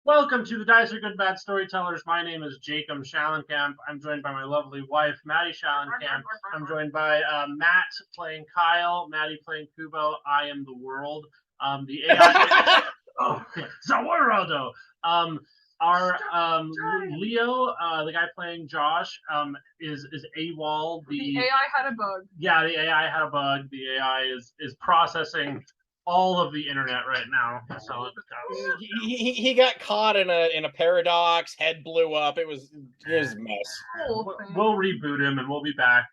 Welcome to the Dice Are Good Bad Storytellers. My name is Jacob Schallenkamp. I'm joined by my lovely wife, Maddie Schallenkamp. I'm joined by Matt playing Kyle, Maddie playing Kubo. I am the world. The AI. Oh, Zawarado. Our Leo, the guy playing Josh, is AWOL. The AI had a bug. Yeah, the AI had a bug. The AI is processing all of the internet right now. So he got caught in a paradox. Head blew up. It was a mess. We'll reboot him and we'll be back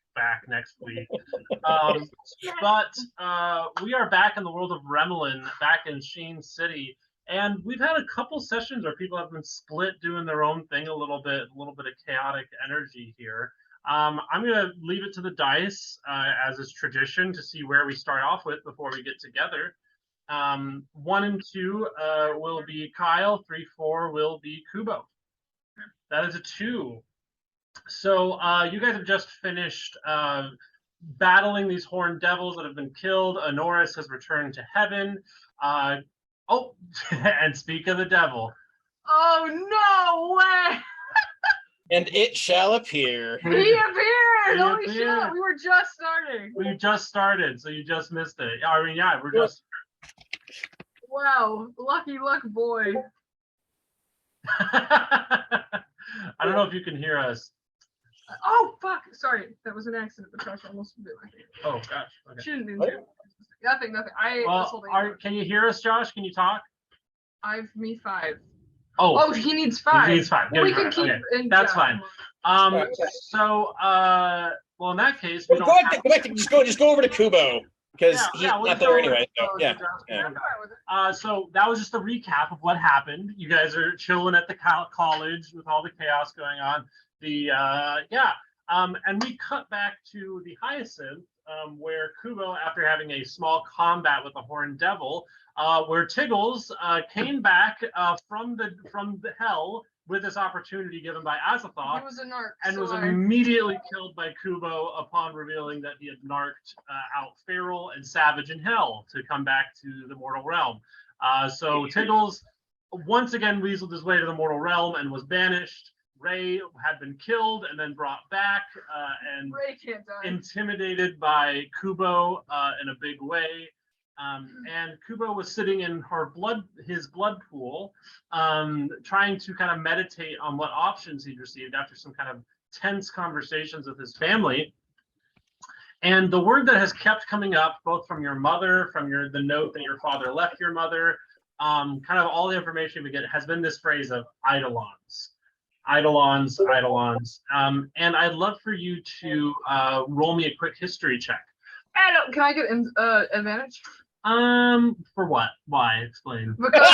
next week. But we are back in the world of Remalin, back in Sheen City, and we've had a couple sessions where people have been split doing their own thing a little bit of chaotic energy here. I'm going to leave it to the dice, as is tradition, to see where we start off with before we get together. 1 and 2 will be Kyle. 3, 4 will be Kubo. That is a 2. So you guys have just finished battling these horned devils that have been killed. Honoris has returned to heaven. And speak of the devil. Oh, no way! And it shall appear. He appeared! Holy shit! We were just starting. We just started, so you just missed it. I mean, yeah, we're just... Wow, lucky luck boy. I don't know if you can hear us. Oh, fuck! Sorry, that was an accident. The truck almost blew my face. Oh, gosh. Okay. She didn't mean to. Nothing. Can you hear us, Josh? Can you talk? I've me 5. Oh, he needs 5. He needs 5. Well, we can keep. Okay. That's fine. So, well, in that case, we just go over to Kubo because he's not there anyway. So, so that was just a recap of what happened. You guys are chilling at the college with all the chaos going on. And we cut back to the Hyacinth, where Kubo, after having a small combat with the Horned Devil, where Tiggles came back from the hell with this opportunity given by Azathoth, and was immediately killed by Kubo upon revealing that he had narked out Feral and Savage in Hell to come back to the mortal realm. So Tiggles once again weaseled his way to the mortal realm and was banished. Ray had been killed and then brought back and intimidated by Kubo in a big way. And Kubo was sitting in his blood pool, trying to kind of meditate on what options he'd received after some kind of tense conversations with his family. And the word that has kept coming up, both from your mother, from the note that your father left your mother, kind of all the information we get, has been this phrase of eidolons. Eidolons. And I'd love for you to roll me a quick history check. Can I get advantage? For what? Why? Explain. Because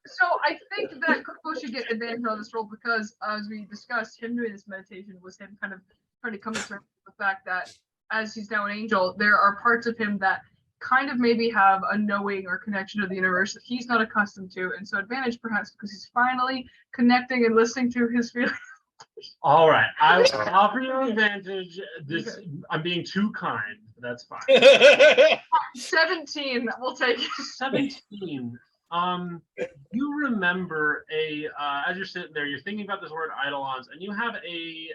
so I think that Kubo should get advantage on this roll because, as we discussed, him doing this meditation was him kind of trying to come to terms with the fact that, as he's now an angel, there are parts of him that kind of maybe have a knowing or connection to the universe that he's not accustomed to, and so advantage perhaps because he's finally connecting and listening to his feelings. All right, I will offer you advantage. I'm being too kind. That's fine. 17. We'll take it. 17. You remember as you're sitting there, you're thinking about this word eidolons, and you have a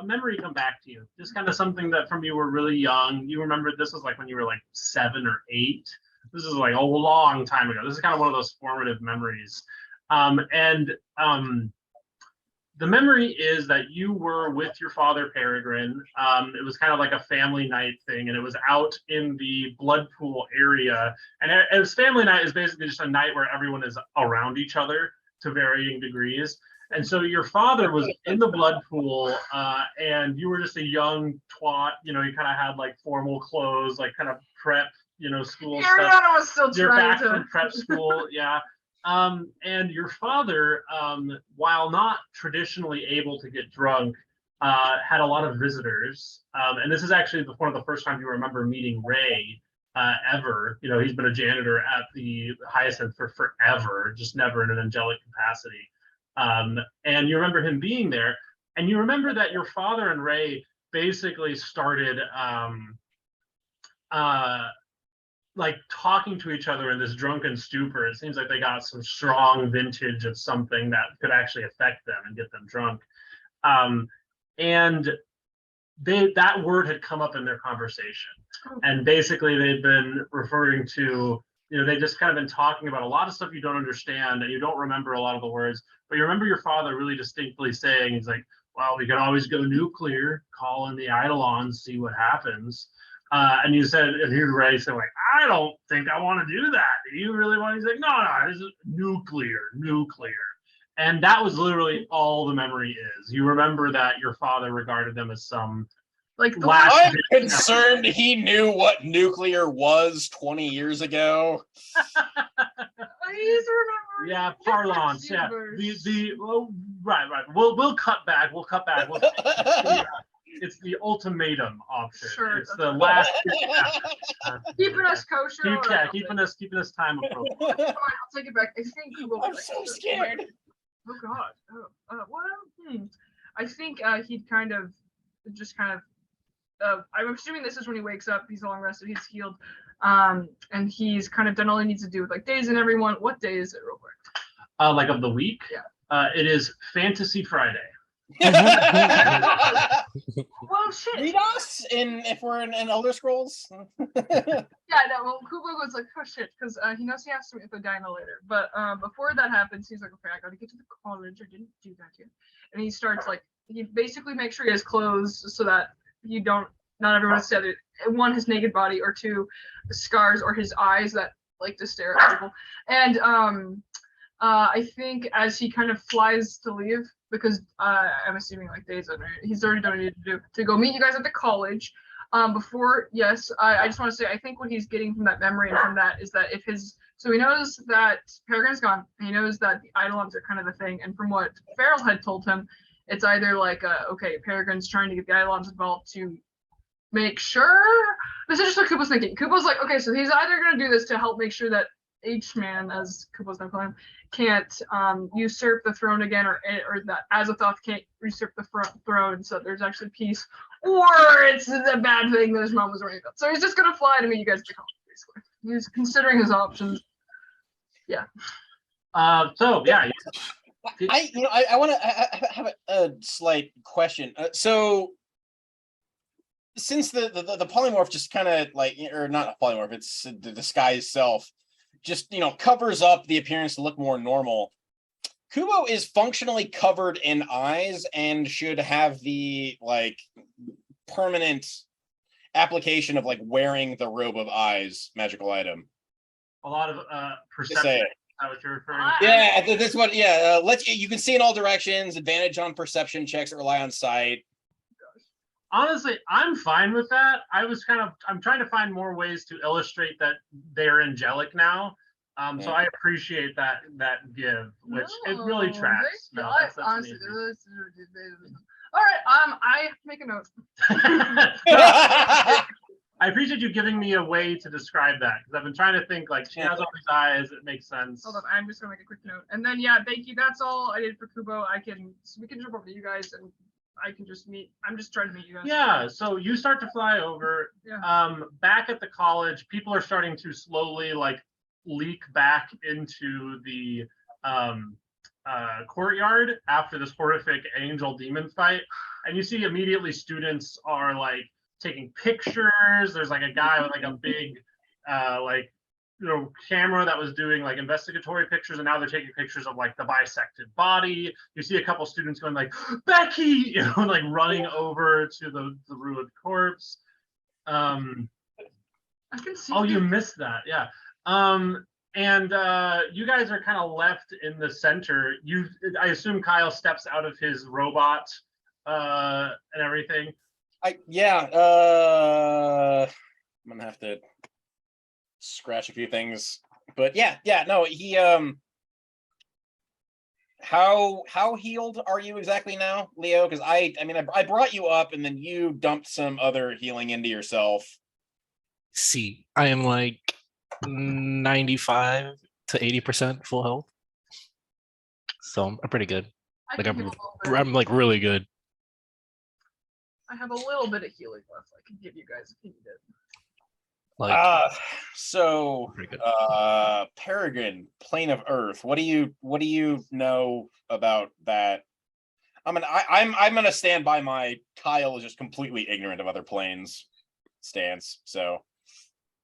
memory come back to you. Just kind of something that from you were really young. You remember this was like when you were like 7 or 8. This is like a long time ago. This is kind of one of those formative memories. The memory is that you were with your father, Peregrine. It was kind of like a family night thing, and it was out in the blood pool area. And it was family night is basically just a night where everyone is around each other to varying degrees. And so your father was in the blood pool, and you were just a young twat. You know, you kind of had like formal clothes, like kind of prep, school Ariana stuff. was still You're back from prep school, yeah. And your father, while not traditionally able to get drunk, had a lot of visitors. And this is actually one of the first times you remember meeting Ray ever. He's been a janitor at the Hyacinth for forever, just never in an angelic capacity. And you remember him being there. And you remember that your father and Ray basically started like talking to each other in this drunken stupor. It seems like they got some strong vintage of something that could actually affect them and get them drunk. And that word had come up in their conversation. And basically they've been referring to, they just kind of been talking about a lot of stuff you don't understand and you don't remember a lot of the words, but you remember your father really distinctly saying, he's like, well, we could always go nuclear, call in the Eidolons, see what happens. And you said, and he Ray said, like, I don't think I want to do that. Do you really want to? He's like, no, this is nuclear. And that was literally all the memory is. You remember that your father regarded them as some like I'm concerned he knew what nuclear was 20 years ago. Please remember. Yeah, parlance. Yeah, right. We'll cut back. It's the ultimatum option. Sure, It's the last. Keeping us kosher. Keeping us time appropriate. All right, I'll take it back. I think he will. I'm so scared. Oh God. What? I think he'd kind of. I'm assuming this is when he wakes up. He's long rested. He's healed, and he's kind of done all he needs to do with like days and everyone. What day is it, real quick? Like of the week? Yeah. It is Fantasy Friday. Well, shit. Read us if we're in Elder Scrolls. Yeah, no. Well, Kubo goes like, oh shit, because he knows he has to meet the dino later. But before that happens, he's like, okay, I gotta get to the college. I didn't do that yet. And he starts like, he basically makes sure he has clothes so that not everyone has said it. One, his naked body, or two, the scars or his eyes that like to stare at people. And I think as he kind of flies to leave, because I'm assuming like days on he's already done what he needed to do to go meet you guys at the college. Before, yes, I just want to say I think what he's getting from that memory and from that is that so he knows that Peregrine's gone, and he knows that the Eidolons are kind of the thing, and from what Farrell had told him, it's either like okay, Peregrine's trying to get the Eidolons involved to make sure. This is just what Kubo's thinking. Kubo's like, okay, so he's either going to do this to help make sure that H-Man, as Kubo's not calling him, can't usurp the throne again, or that Azathoth can't usurp the throne, so there's actually peace, or it's a bad thing that his mom was worried about. So he's just going to fly to meet you guys at the college, basically. He's considering his options. Yeah. So yeah. I want to have a slight question. So since the polymorph just kind of like, or not a polymorph, it's the disguise self, just covers up the appearance to look more normal. Kubo is functionally covered in eyes and should have the like permanent application of like wearing the robe of eyes magical item. A lot of perception. Is that what you're referring to? Yeah, that's what. Yeah, you can see in all directions. Advantage on perception checks that rely on sight. Honestly, I'm fine with that. I'm trying to find more ways to illustrate that they're angelic now. So I appreciate that give, which it really tracks. No, that's honestly, all right, I make a note. I appreciate you giving me a way to describe that, because I've been trying to think like she has all these eyes, it makes sense. Hold on, I'm just gonna make a quick note. And then yeah, thank you. That's all I did for Kubo. We can jump over to you guys and I can just I'm just trying to meet you guys. Yeah, so you start to fly over. Yeah. Back at the college, people are starting to slowly like leak back into the courtyard after this horrific angel demon fight, and you see immediately students are like taking pictures. There's like a guy with like a big camera that was doing like investigatory pictures, and now they're taking pictures of like the bisected body. You see a couple students going like, Becky, like running over to the ruined corpse. I can see. Oh, you missed that. Yeah. And you guys are kind of left in the center. I assume Kyle steps out of his robot and everything. I'm gonna have to scratch a few things, but no, he how healed are you exactly now, Leo? Because I brought you up and then you dumped some other healing into yourself. See, I am like 95 to 80% full health, so I'm pretty good. I'm like really good. I have a little bit of healing left I can give you guys if you need it. Like So pretty good. Peregrine, Plane of Earth. What do you know about that? I mean, I'm gonna stand by my Kyle is just completely ignorant of other planes stance. So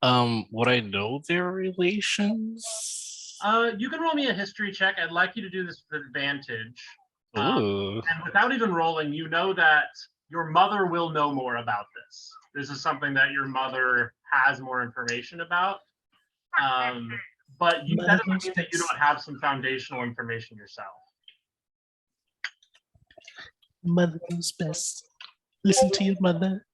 Would I know their relations? You can roll me a history check. I'd like you to do this with advantage. Ooh. And without even rolling, you know that your mother will know more about this. This is something that your mother has more information about. But that doesn't mean that you don't have some foundational information yourself. Mother knows best. Listen to your mother.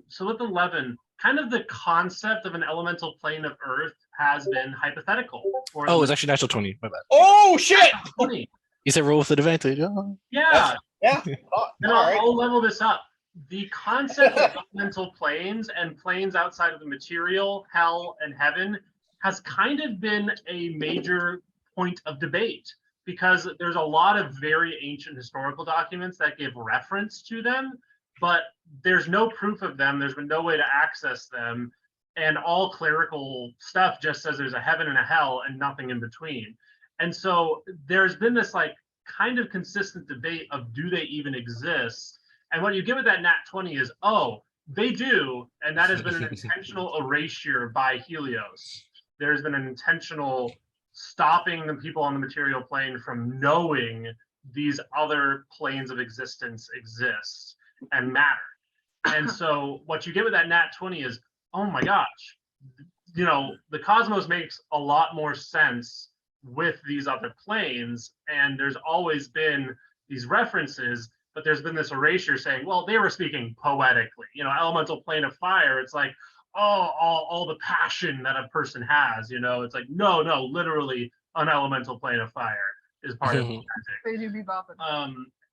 So with 11, kind of the concept of an elemental plane of Earth has been hypothetical. Oh, it's actually natural 20. My bad. oh shit! 20. You said roll with advantage. Oh. Yeah. Yeah. Oh, And all right. I'll level this up. The concept of elemental planes and planes outside of the material, hell, and heaven has kind of been a major point of debate because there's a lot of very ancient historical documents that give reference to them, but there's no proof of them. There's been no way to access them. And all clerical stuff just says there's a heaven and a hell and nothing in between. And so there's been this like kind of consistent debate of do they even exist? And what you get with that nat 20 is, oh, they do. And that has been an intentional erasure by Helios. There's been an intentional stopping the people on the material plane from knowing these other planes of existence exist and matter. And so what you get with that nat 20 is, oh my gosh, you know, the cosmos makes a lot more sense with these other planes. And there's always been these references, but there's been this erasure saying, well, they were speaking poetically. You know, elemental plane of fire, it's like, oh, all the passion that a person has, you know, it's like, no, literally an elemental plane of fire is part of the magic. They do be bopping.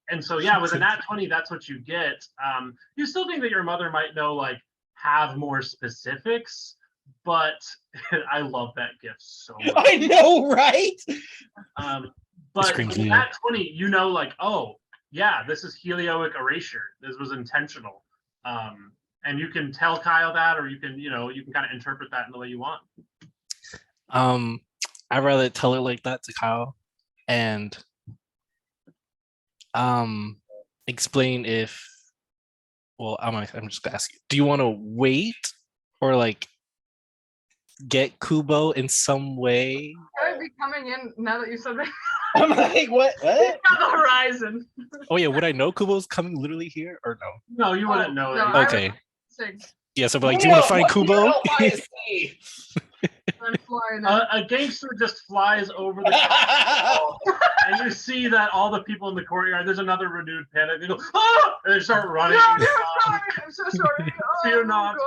And so, yeah, with a nat 20, that's what you get. You still think that your mother might know, like, have more specifics, but I love that gift so much. I know, right? But with nat 20, you know, like, oh, yeah, this is helioic erasure. This was intentional. And you can tell Kyle that, or you can, you know, you can kind of interpret that in the way you want. I'd rather tell it like that to Kyle and explain if, well, I'm just gonna ask you, do you want to wait or like get Kubo in some way? I'd be coming in now that you said that. I'm like, what? On the horizon. Oh yeah, would I know Kubo's coming literally here or no? No, you wouldn't know that. I Okay. would Yeah, so like, do you want to find Kubo? I'm flying in. A gangster just flies over the and you see that all the people in the courtyard, there's another renewed panic. They go, ah! And they start running. No, I'm so sorry. Fear Oh, not.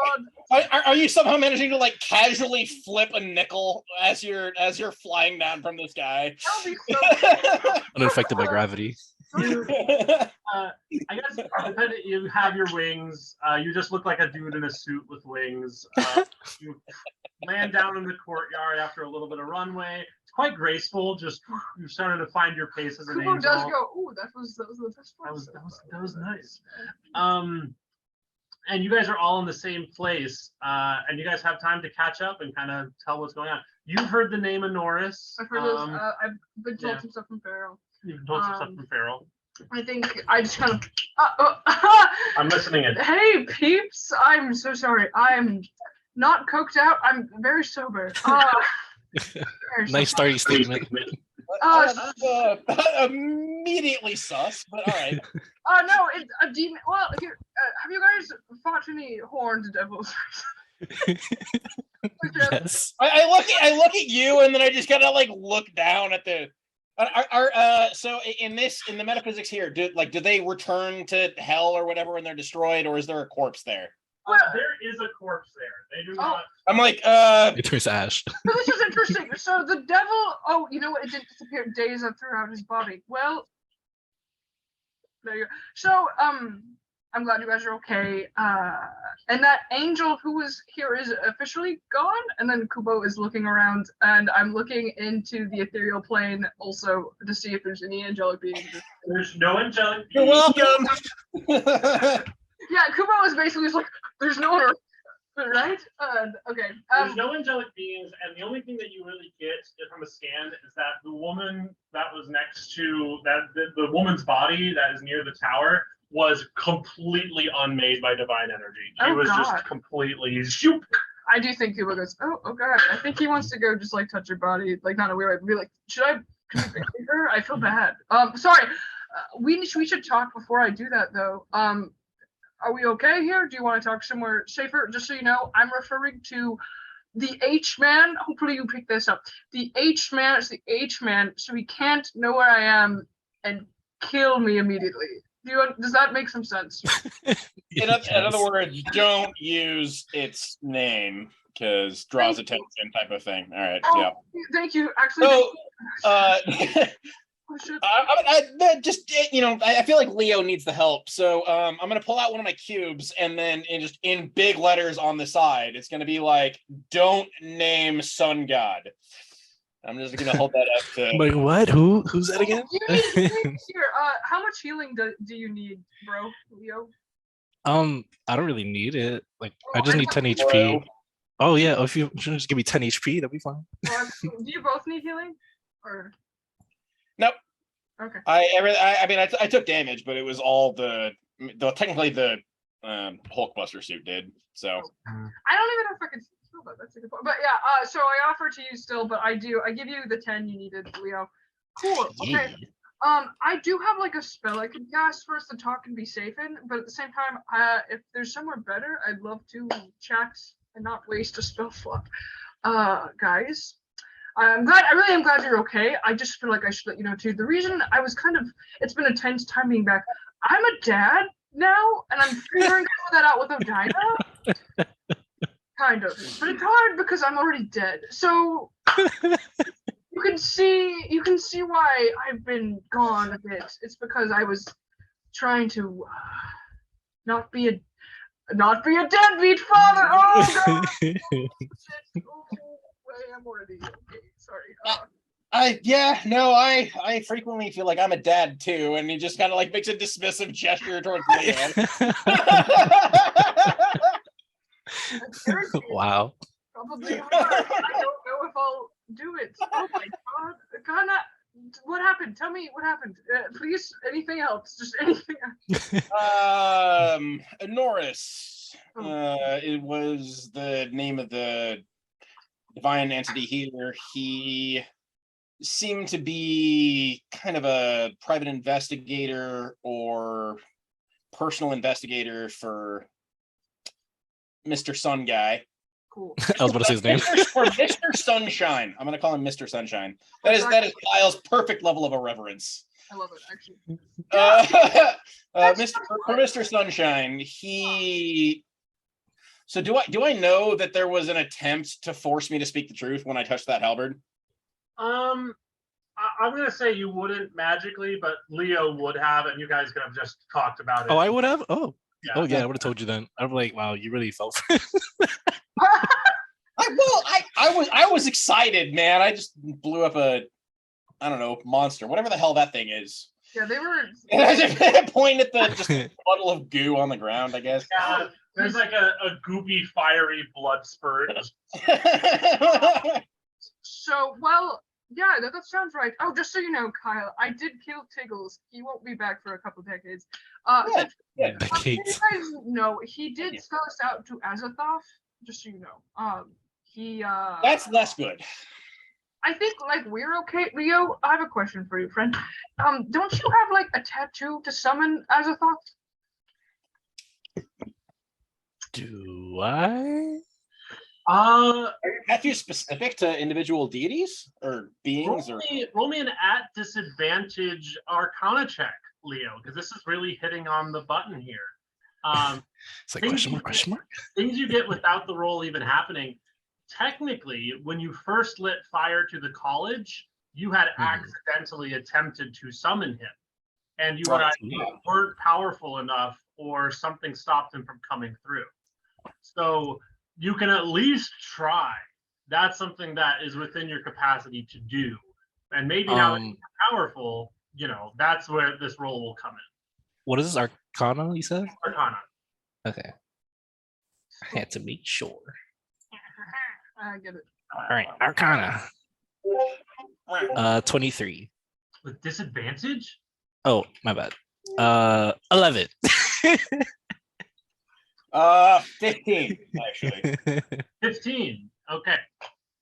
God. Are you somehow managing to like casually flip a nickel as you're flying down from the sky? That would be so Unaffected by gravity. I guess depending, you have your wings. You just look like a dude in a suit with wings. You land down in the courtyard after a little bit of runway. It's quite graceful. Just you're starting to find your pace as an Kubo angel. does go, ooh, that was the best one. That was nice. And you guys are all in the same place, and you guys have time to catch up and kind of tell what's going on. You've heard the name of Norris. I've heard this. I've been told some stuff from Farrell. You've told some stuff from Farrell. I think I just kind of. I'm listening in. Hey, peeps! I'm so sorry. I'm not coked out. I'm very sober. Nice starting statement. Immediately sus, but all right. No, it's a demon. Well, here, have you guys fought any horned devils? Yes. I look at you, and then I just kind of like look down at the. So in the metaphysics here, do they return to hell or whatever when they're destroyed, or is there a corpse there? There is a corpse there. They do not. I'm like, It turns to ash. So this is interesting. So the devil, oh, you know what? It didn't disappear days throughout his body. Well, there you go. So, I'm glad you guys are okay. And that angel who was here is officially gone. And then Kubo is looking around, and I'm looking into the ethereal plane also to see if there's any angelic beings. There's no angelic. you're welcome. Yeah, Kubo is basically just like, there's no one. Right? Okay. There's no angelic beings, and the only thing that you really get from a scan is that the woman that was next to the woman's body that is near the tower was completely unmade by divine energy. She was just completely shoop. I do think Cuba goes, oh god, I think he wants to go just like touch your body, like not a weird way. Be like, can we bury her? I feel bad. Sorry. We should talk before I do that though. Are we okay here? Do you want to talk somewhere safer? Just so you know, I'm referring to the H-man. Hopefully you pick this up. The H-man is the H-man, so he can't know where I am and kill me immediately. Does that make some sense? In other words, don't use its name because draws attention type of thing. All right, yeah. Thank you. Actually, I feel like Leo needs the help, so I'm gonna pull out one of my cubes and then just in big letters on the side, it's gonna be like, "Don't name Sun God." I'm just gonna hold that up to. Like what? Who's that again? Here, how much healing do you need, bro, Leo? I don't really need it. Like I just need 10 HP. Oh yeah, if you just give me 10 HP, that'll be fine. Do you both need healing? Or nope. Okay. I took damage, but it was all technically the Hulkbuster suit did. So I don't even know if I can feel that. That's a good point. But yeah, so I offer to you still, but I give you the 10 you needed, Leo. Cool. Okay. Yeah. I do have like a spell I could cast for us to talk and be safe in, but at the same time, if there's somewhere better, I'd love to chat and not waste a spell slot. Guys, I really am glad you're okay. I just feel like I should let you know too. The reason I was it's been a tense time being back. I'm a dad now, and I'm figuring that out with Odina. Kind of, but it's hard because I'm already dead. So you can see why I've been gone a bit. It's because I was trying to not be a deadbeat father. Oh god. I'm already okay. Sorry. I frequently feel like I'm a dad too, and he just kind of like makes a dismissive gesture towards Leo. Wow. Probably hard. I don't know if I'll do it. Oh my god. Kana, what happened? Tell me what happened. Please, anything else? Just anything else. Norris. It was the name of the divine entity here. He seemed to be kind of a private investigator or personal investigator for Mr. Sun Guy. Cool. I was about to say his name. For Mr. Sunshine. I'm gonna call him Mr. Sunshine. That is Kyle's perfect level of irreverence. I love it, actually. For Mr. Sunshine, he. So do I know that there was an attempt to force me to speak the truth when I touched that halberd? I'm gonna say you wouldn't magically, but Leo would have, and you guys could have just talked about it. Oh, I would have. Oh, yeah. Oh yeah, I would have told you then. I'm like, wow, you really felt for it. I was excited, man. I just blew up a, I don't know, monster, whatever the hell that thing is. Yeah, they were. And I just point at the just puddle of goo on the ground, I guess. Yeah, there's like a goopy, fiery blood spurt. So, well, yeah, that sounds right. Oh, just so you know, Kyle, I did kill Tiggles. He won't be back for a couple decades. Yeah. You guys know he did sell us out to Azathoth. Just so you know, he. That's less good. I think like we're okay. Leo, I have a question for you, friend. Don't you have like a tattoo to summon Azathoth? Do I? Are your tattoos specific to individual deities or beings? Roll me an at disadvantage Arcana check, Leo, because this is really hitting on the button here. It's like question mark. Things you get without the roll even happening. Technically, when you first lit fire to the college, you had accidentally attempted to summon him, and you weren't powerful enough, or something stopped him from coming through. So you can at least try. That's something that is within your capacity to do, and maybe now that you're powerful, that's where this roll will come in. What is this, Arcana? You said Arcana. okay. I had to make sure. I get it. All right, Arcana. 23. With disadvantage? Oh, my bad. 11. 15 actually. 15. Okay.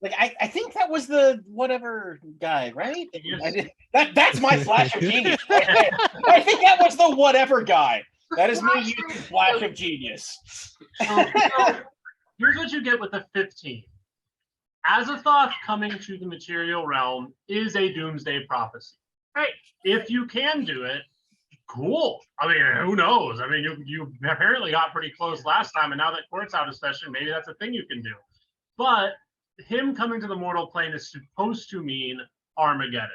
Like I think that was the whatever guy, right? Yes. That's my flash of genius. Right there. I think that was the whatever guy. That is me using flash of genius. So here's what you get with the 15. Azathoth coming to the material realm is a doomsday prophecy. Hey, if you can do it, cool. I mean, who knows? I mean, you apparently got pretty close last time, and now that Court's out of session, maybe that's a thing you can do. But him coming to the mortal plane is supposed to mean Armageddon.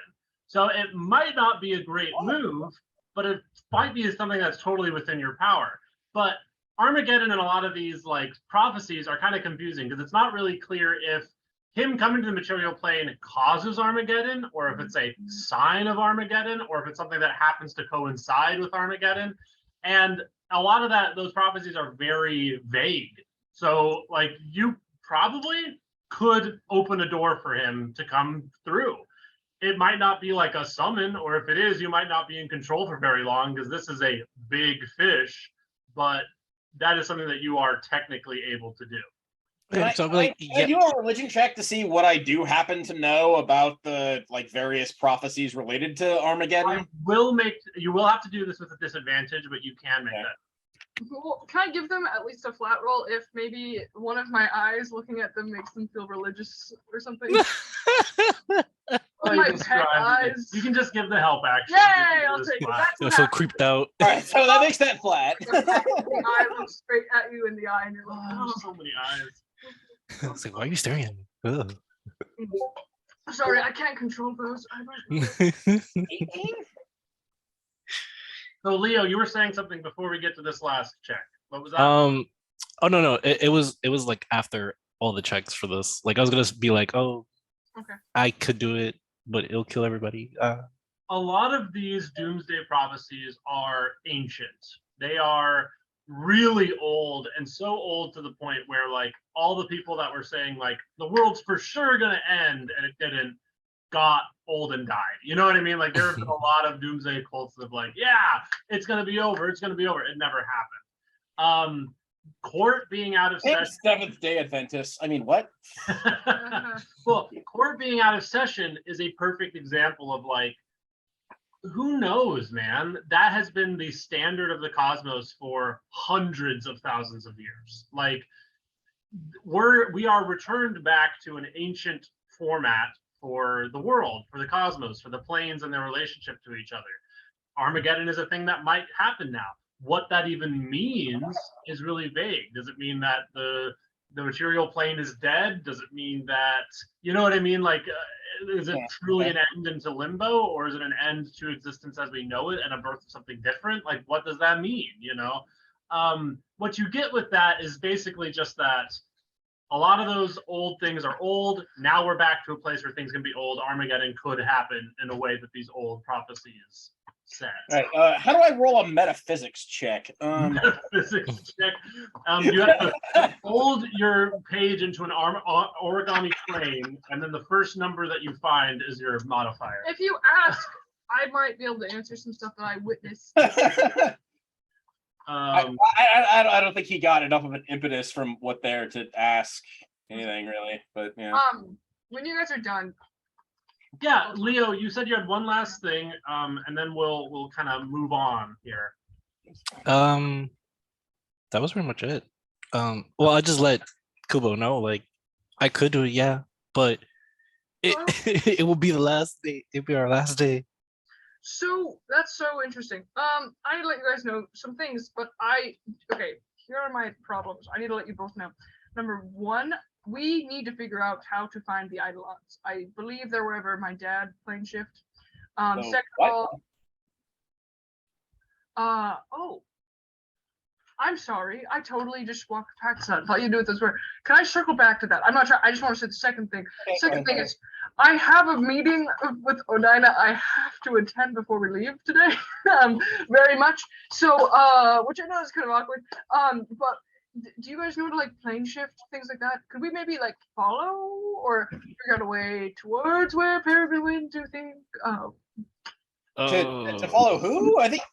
So it might not be a great move, but it might be something that's totally within your power. But Armageddon and a lot of these like prophecies are kind of confusing because it's not really clear if him coming to the material plane causes Armageddon, or if it's a sign of Armageddon, or if it's something that happens to coincide with Armageddon. And a lot of those prophecies are very vague. So like you probably could open a door for him to come through. It might not be like a summon, or if it is, you might not be in control for very long because this is a big fish, but that is something that you are technically able to do. Okay, so like, I do a religion check to see what I do happen to know about the like various prophecies related to Armageddon. You will have to do this with a disadvantage, but you can make that. Well, can I give them at least a flat roll if maybe one of my eyes looking at them makes them feel religious or something? My pet eyes. You can just give the help action. Yay! I'll take it. That's I what feel happens. creeped out. All right, so that makes that flat. The eye looks straight at you in the eye, and you're like, Oh, so many eyes. I was like, why are you staring at me? Ugh. sorry, I can't control those. So Leo, you were saying something before we get to this last check. What was that? Oh no, it was like after all the checks for this. Like I was gonna be like, oh, Okay. I could do it, but it'll kill everybody. A lot of these doomsday prophecies are ancient. They are really old, and so old to the point where like all the people that were saying like the world's for sure gonna end and it didn't got old and died. You know what I mean? Like there have been a lot of doomsday cults of like, yeah, it's gonna be over, it's gonna be over. It never happened. Court being out of session. Seventh-day Adventists. I mean, what? Well, court being out of session is a perfect example of like, who knows, man? That has been the standard of the cosmos for hundreds of thousands of years. Like, we are returned back to an ancient format for the world, for the cosmos, for the planes and their relationship to each other. Armageddon is a thing that might happen now. What that even means is really vague. Does it mean that the material plane is dead? Does it mean that, you know what I mean? Like, is it truly an end into limbo, or is it an end to existence as we know it and a birth of something different? Like, what does that mean? You know, what you get with that is basically just that a lot of those old things are old. Now we're back to a place where things can be old. Armageddon could happen in a way that these old prophecies said. All right. How do I roll a metaphysics check? Metaphysics check. You have to fold your page into an origami frame, and then the first number that you find is your modifier. If you ask, I might be able to answer some stuff that I witnessed. I don't think he got enough of an impetus from what there to ask anything really, but yeah. When you guys are done. Yeah, Leo, you said you had one last thing, and then we'll kind of move on here. That was pretty much it. Well, I just let Kubo know, like, I could do it, yeah, but it will be the last day. It'll be our last day. So that's so interesting. I need to let you guys know some things, but okay, here are my problems. I need to let you both know. Number one, we need to figure out how to find the Eidolons. I believe they're wherever my dad plane shift. Second of all, I'm sorry. I totally just walked past that. Thought you'd do it this way. Can I circle back to that? I'm not sure. I just want to say the second thing. Second thing is, I have a meeting with Odina I have to attend before we leave today. Very much. So, which I know is kind of awkward. But do you guys know how to like plane shift things like that? Could we maybe like follow or figure out a way towards where Peregrine went? Do you think? To follow who? I think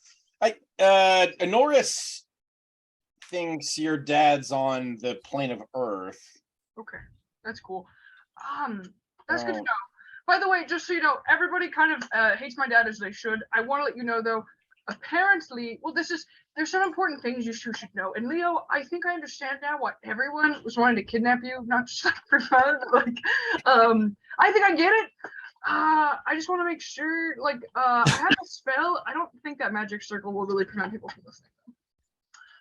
Norris thinks your dad's on the plane of Earth. Okay, that's cool. That's good to know. By the way, just so you know, everybody kind of hates my dad as they should. I want to let you know though. Apparently, well, there's some important things you two should know. And Leo, I think I understand now why everyone was wanting to kidnap you, not just like for fun. Like, I think I get it. I just want to make sure, like, I have a spell. I don't think that magic circle will really prevent people from listening.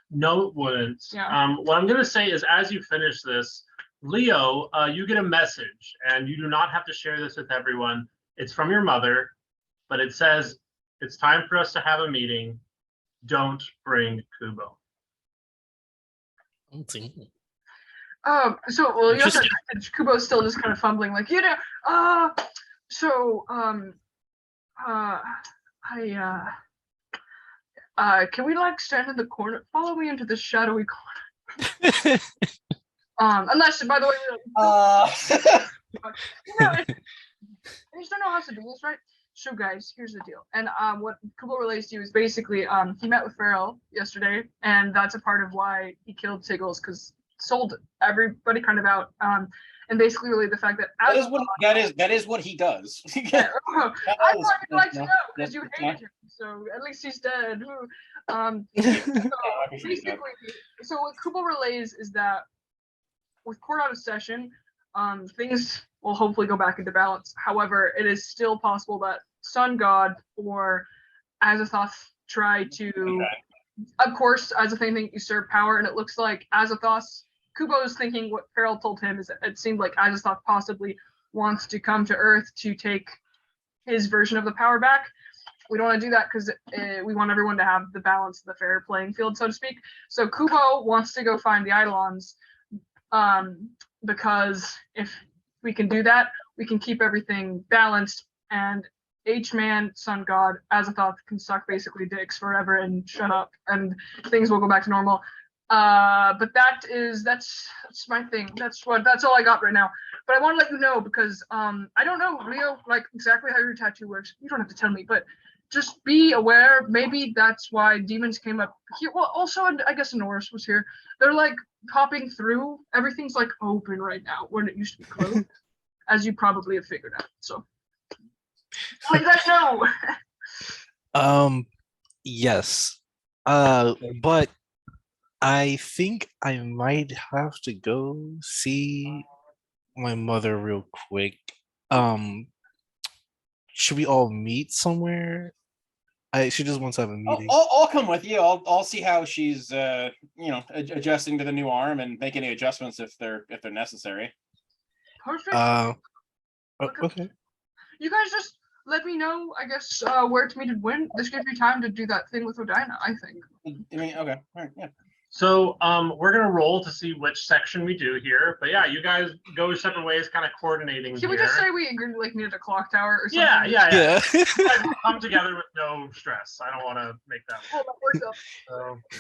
No, it wouldn't. Yeah. What I'm going to say is, as you finish this, Leo, you get a message, and you do not have to share this with everyone. It's from your mother, but it says, "It's time for us to have a meeting. Don't bring Kubo." So well, you also Kubo's still just kind of fumbling, like, can we like stand in the corner? Follow me into the shadowy corner. Unless, by the way, I just don't know how to do this, right? So guys, here's the deal. And what Kubo relates to is basically he met with Farrell yesterday, and that's a part of why he killed Tiggles, because sold everybody kind of out. And basically really the fact that that is what he does. I thought you'd like to know because you hated him. So at least he's dead. So what Kubo relays is that with court out of session, things will hopefully go back into balance. However, it is still possible that Sun God or Azathoth try to, of course, Azathoth think usurp power, and it looks like Azathoth, Kubo's thinking what Farrell told him is that it seemed like Azathoth possibly wants to come to Earth to take his version of the power back. We don't want to do that because we want everyone to have the balance of the fair playing field, so to speak. So Kubo wants to go find the Eidolons, because if we can do that, we can keep everything balanced, and H-Man, Sun God, Azathoth can suck basically dicks forever and shut up, and things will go back to normal. But that's my thing. That's all I got right now. But I want to let you know because I don't know, Leo, like exactly how your tattoo works. You don't have to tell me, but just be aware. Maybe that's why demons came up here. Well, also, I guess Norris was here. They're like popping through. Everything's like open right now when it used to be closed, as you probably have figured out. So, let you guys know. Yes. But I think I might have to go see my mother real quick. Should we all meet somewhere? She just wants to have a meeting. I'll come with you. I'll see how she's adjusting to the new arm and make any adjustments if they're necessary. Perfect. Okay. You guys just let me know, I guess, where to meet and when. This gives me time to do that thing with Odina, I think. I mean, okay. All right, yeah. So we're gonna roll to see which section we do here. But yeah, you guys go separate ways, kind of coordinating. Can we just say we agreed like meet at a clock tower or something? Yeah. You guys come together with no stress. I don't want to make that. Oh, that works out.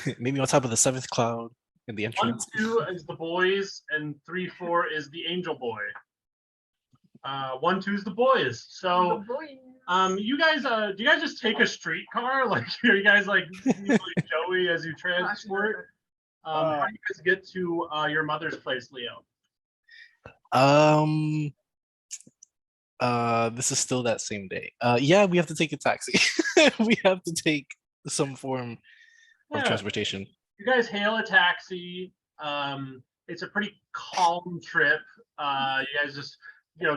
So, maybe on top of the 7th cloud in the entrance. 1, 2 is the boys, and 3, 4 is the angel boy. 1, 2 is the boys. So you guys do you guys just take a streetcar? Like are you guys like usually Joey as you transport? How do you guys get to your mother's place, Leo? This is still that same day. Yeah, we have to take a taxi. We have to take some form of transportation. You guys hail a taxi. It's a pretty calm trip. You guys just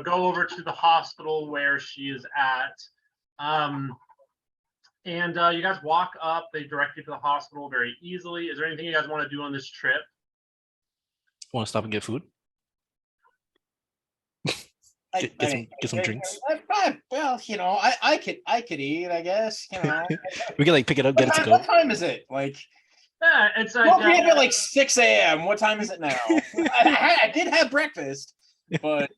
go over to the hospital where she is at. And you guys walk up. They direct you to the hospital very easily. Is there anything you guys want to do on this trip? Want to stop and get food? Get some drinks. Well, I could eat, I guess. We can like pick it up, get it to go. What time is it? Like, yeah, it's like we have at like 6 a.m. What time is it now? I did have breakfast, but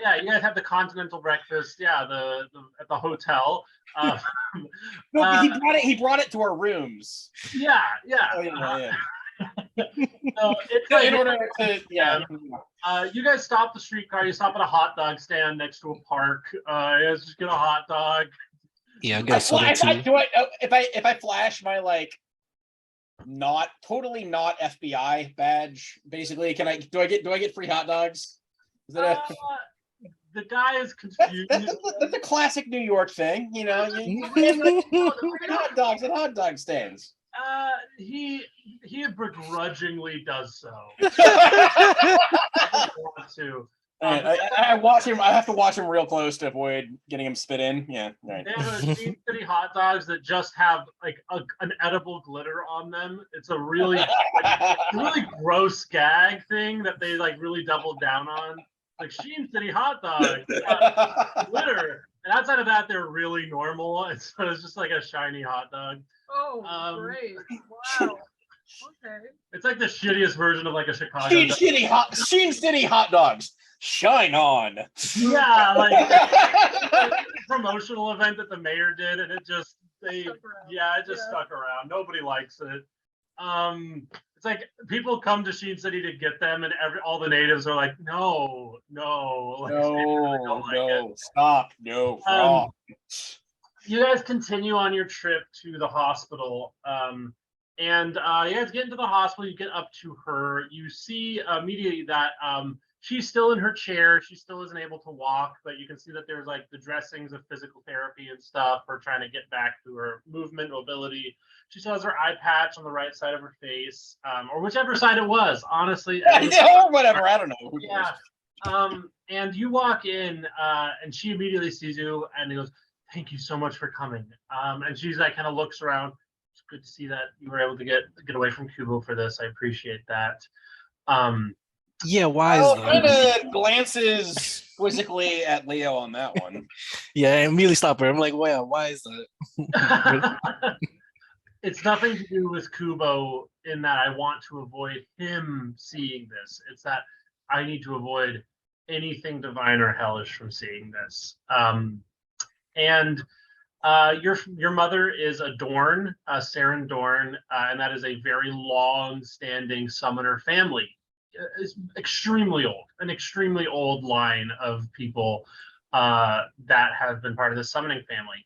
yeah, you guys have the continental breakfast. Yeah, the at the hotel. No, he brought it to our rooms. Yeah. Oh, yeah. So it's like, In order to, yeah. you guys stop the streetcar. You stop at a hot dog stand next to a park. Let's just get a hot dog. Yeah, I'll get a soda too. If I flash my like totally not FBI badge, basically, do I get free hot dogs? Is that The guy is confused. that's a classic New York thing, you know. Hot dogs at hot dog stands. He begrudgingly does so. Want to. I watch him. I have to watch him real close to avoid getting him spit in. Yeah, right. They have a Sheen City hot dogs that just have like an edible glitter on them. It's a really gross gag thing that they like really doubled down on. Like Sheen City hot dog glitter, and outside of that, they're really normal. And so it's just like a shiny hot dog. Oh, great! Wow. Okay. It's like the shittiest version of like a Chicago. Sheen City hot dogs. Shine on. Yeah, like a promotional event that the mayor did, and it just stuck around. Nobody likes it. It's like people come to Sheen City to get them, and all the natives are like, no, like, no, stop, no, wrong. You guys continue on your trip to the hospital, and you guys get into the hospital. You get up to her. You see immediately that she's still in her chair. She still isn't able to walk, but you can see that there's like the dressings of physical therapy and stuff for trying to get back to her movement, mobility. She still has her eye patch on the right side of her face, or whichever side it was, honestly. Or whatever, I don't know. Yeah. And you walk in, and she immediately sees you, and he goes, "Thank you so much for coming." And she's like, kind of looks around. It's good to see that you were able to get away from Kubo for this. I appreciate that. Yeah, why is kind of glances quizzically at Leo on that one. Yeah, I immediately stop her. I'm like, wow, why is that? It's nothing to do with Kubo in that I want to avoid him seeing this. It's that I need to avoid anything divine or hellish from seeing this. And your mother is a Dorn, Saren Dorn, and that is a very long-standing summoner family. It's an extremely old line of people that have been part of the summoning family.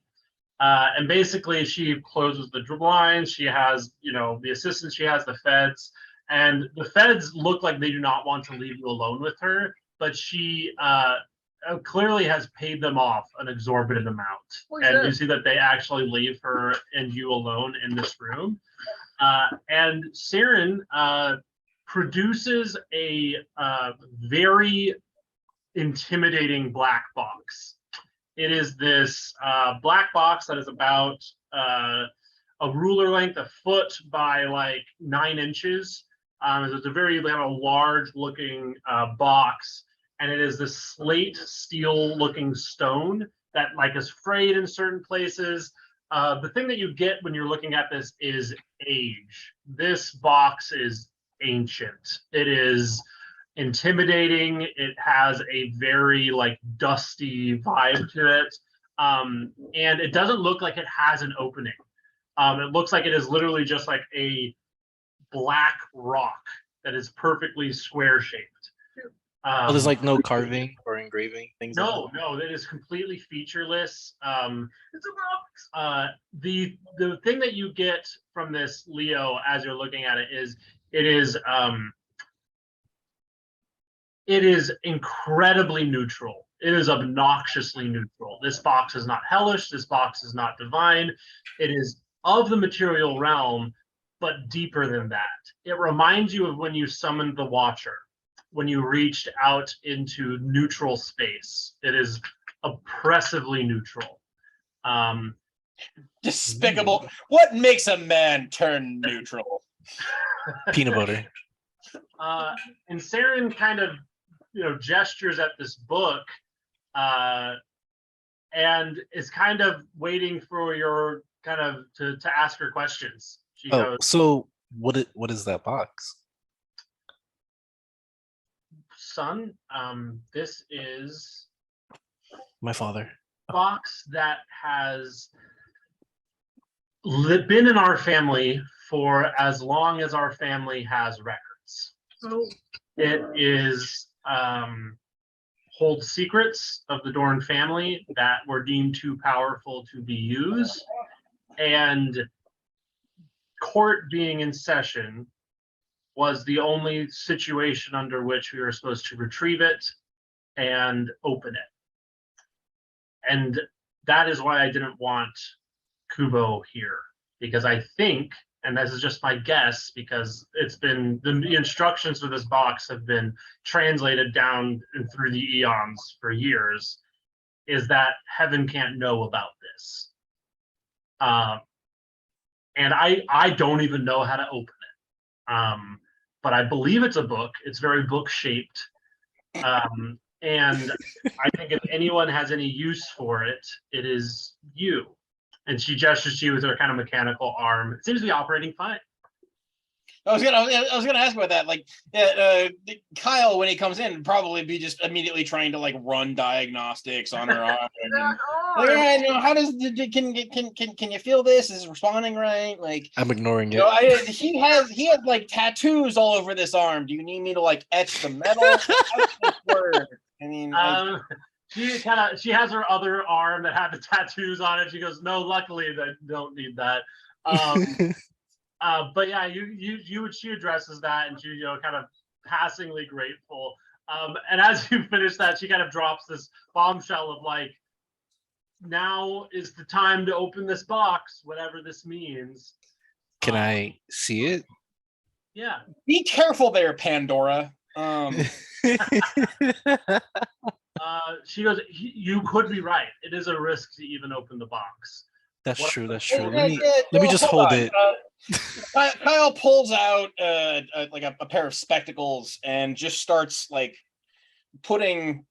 And basically, she closes the blinds. She has, the assistants. She has the feds, and the feds look like they do not want to leave you alone with her. But she clearly has paid them off an exorbitant amount, and you see that they actually leave her and you alone in this room. And Saren produces a very intimidating black box. It is this black box that is about a ruler length, a foot by like 9 inches. It's a very large looking box, and it is this slate steel looking stone that like is frayed in certain places. The thing that you get when you're looking at this is age. This box is ancient. It is intimidating. It has a very like dusty vibe to it, and it doesn't look like it has an opening. It looks like it is literally just like a black rock that is perfectly square shaped. There's like no carving or engraving things. No, it is completely featureless. It's a box. The thing that you get from this, Leo, as you're looking at it, is it is incredibly neutral. It is obnoxiously neutral. This box is not hellish. This box is not divine. It is of the material realm, but deeper than that. It reminds you of when you summoned the Watcher, when you reached out into neutral space. It is oppressively neutral. Despicable. What makes a man turn neutral? Peanut butter. And Saren kind of, gestures at this book, and is kind of waiting for your kind of to ask her questions. She goes, so what is that box? Son, this is My father. a box that has been in our family for as long as our family has records. Oh, It is holds secrets of the Dorn family that were deemed too powerful to be used, and court being in session was the only situation under which we were supposed to retrieve it and open it. And that is why I didn't want Kubo here, because I think, and this is just my guess, because it's been the instructions for this box have been translated down and through the eons for years, is that heaven can't know about this. And I don't even know how to open it. But I believe it's a book. It's very book shaped. And I think if anyone has any use for it, it is you. And she gestures to you with her kind of mechanical arm. It seems to be operating fine. I was gonna ask about that. Like, Kyle, when he comes in, probably be just immediately trying to like run diagnostics on her arm. that Like, arm. you know, how does can you feel this? Is it responding right? Like, I'm ignoring you it. know, he has like tattoos all over this arm. Do you need me to like etch the metal? How does this work? I mean, She has her other arm that had the tattoos on it. She goes, no, luckily I don't need that. But yeah, she addresses that, and she, you know, kind of passingly grateful. And as you finish that, she kind of drops this bombshell of like, now is the time to open this box, whatever this means. Can I see it? Yeah. be careful there, Pandora. She goes, you could be right. It is a risk to even open the box. That's What- true. That's true. Yeah, Let me just hold on. it. Kyle pulls out like a pair of spectacles and just starts like putting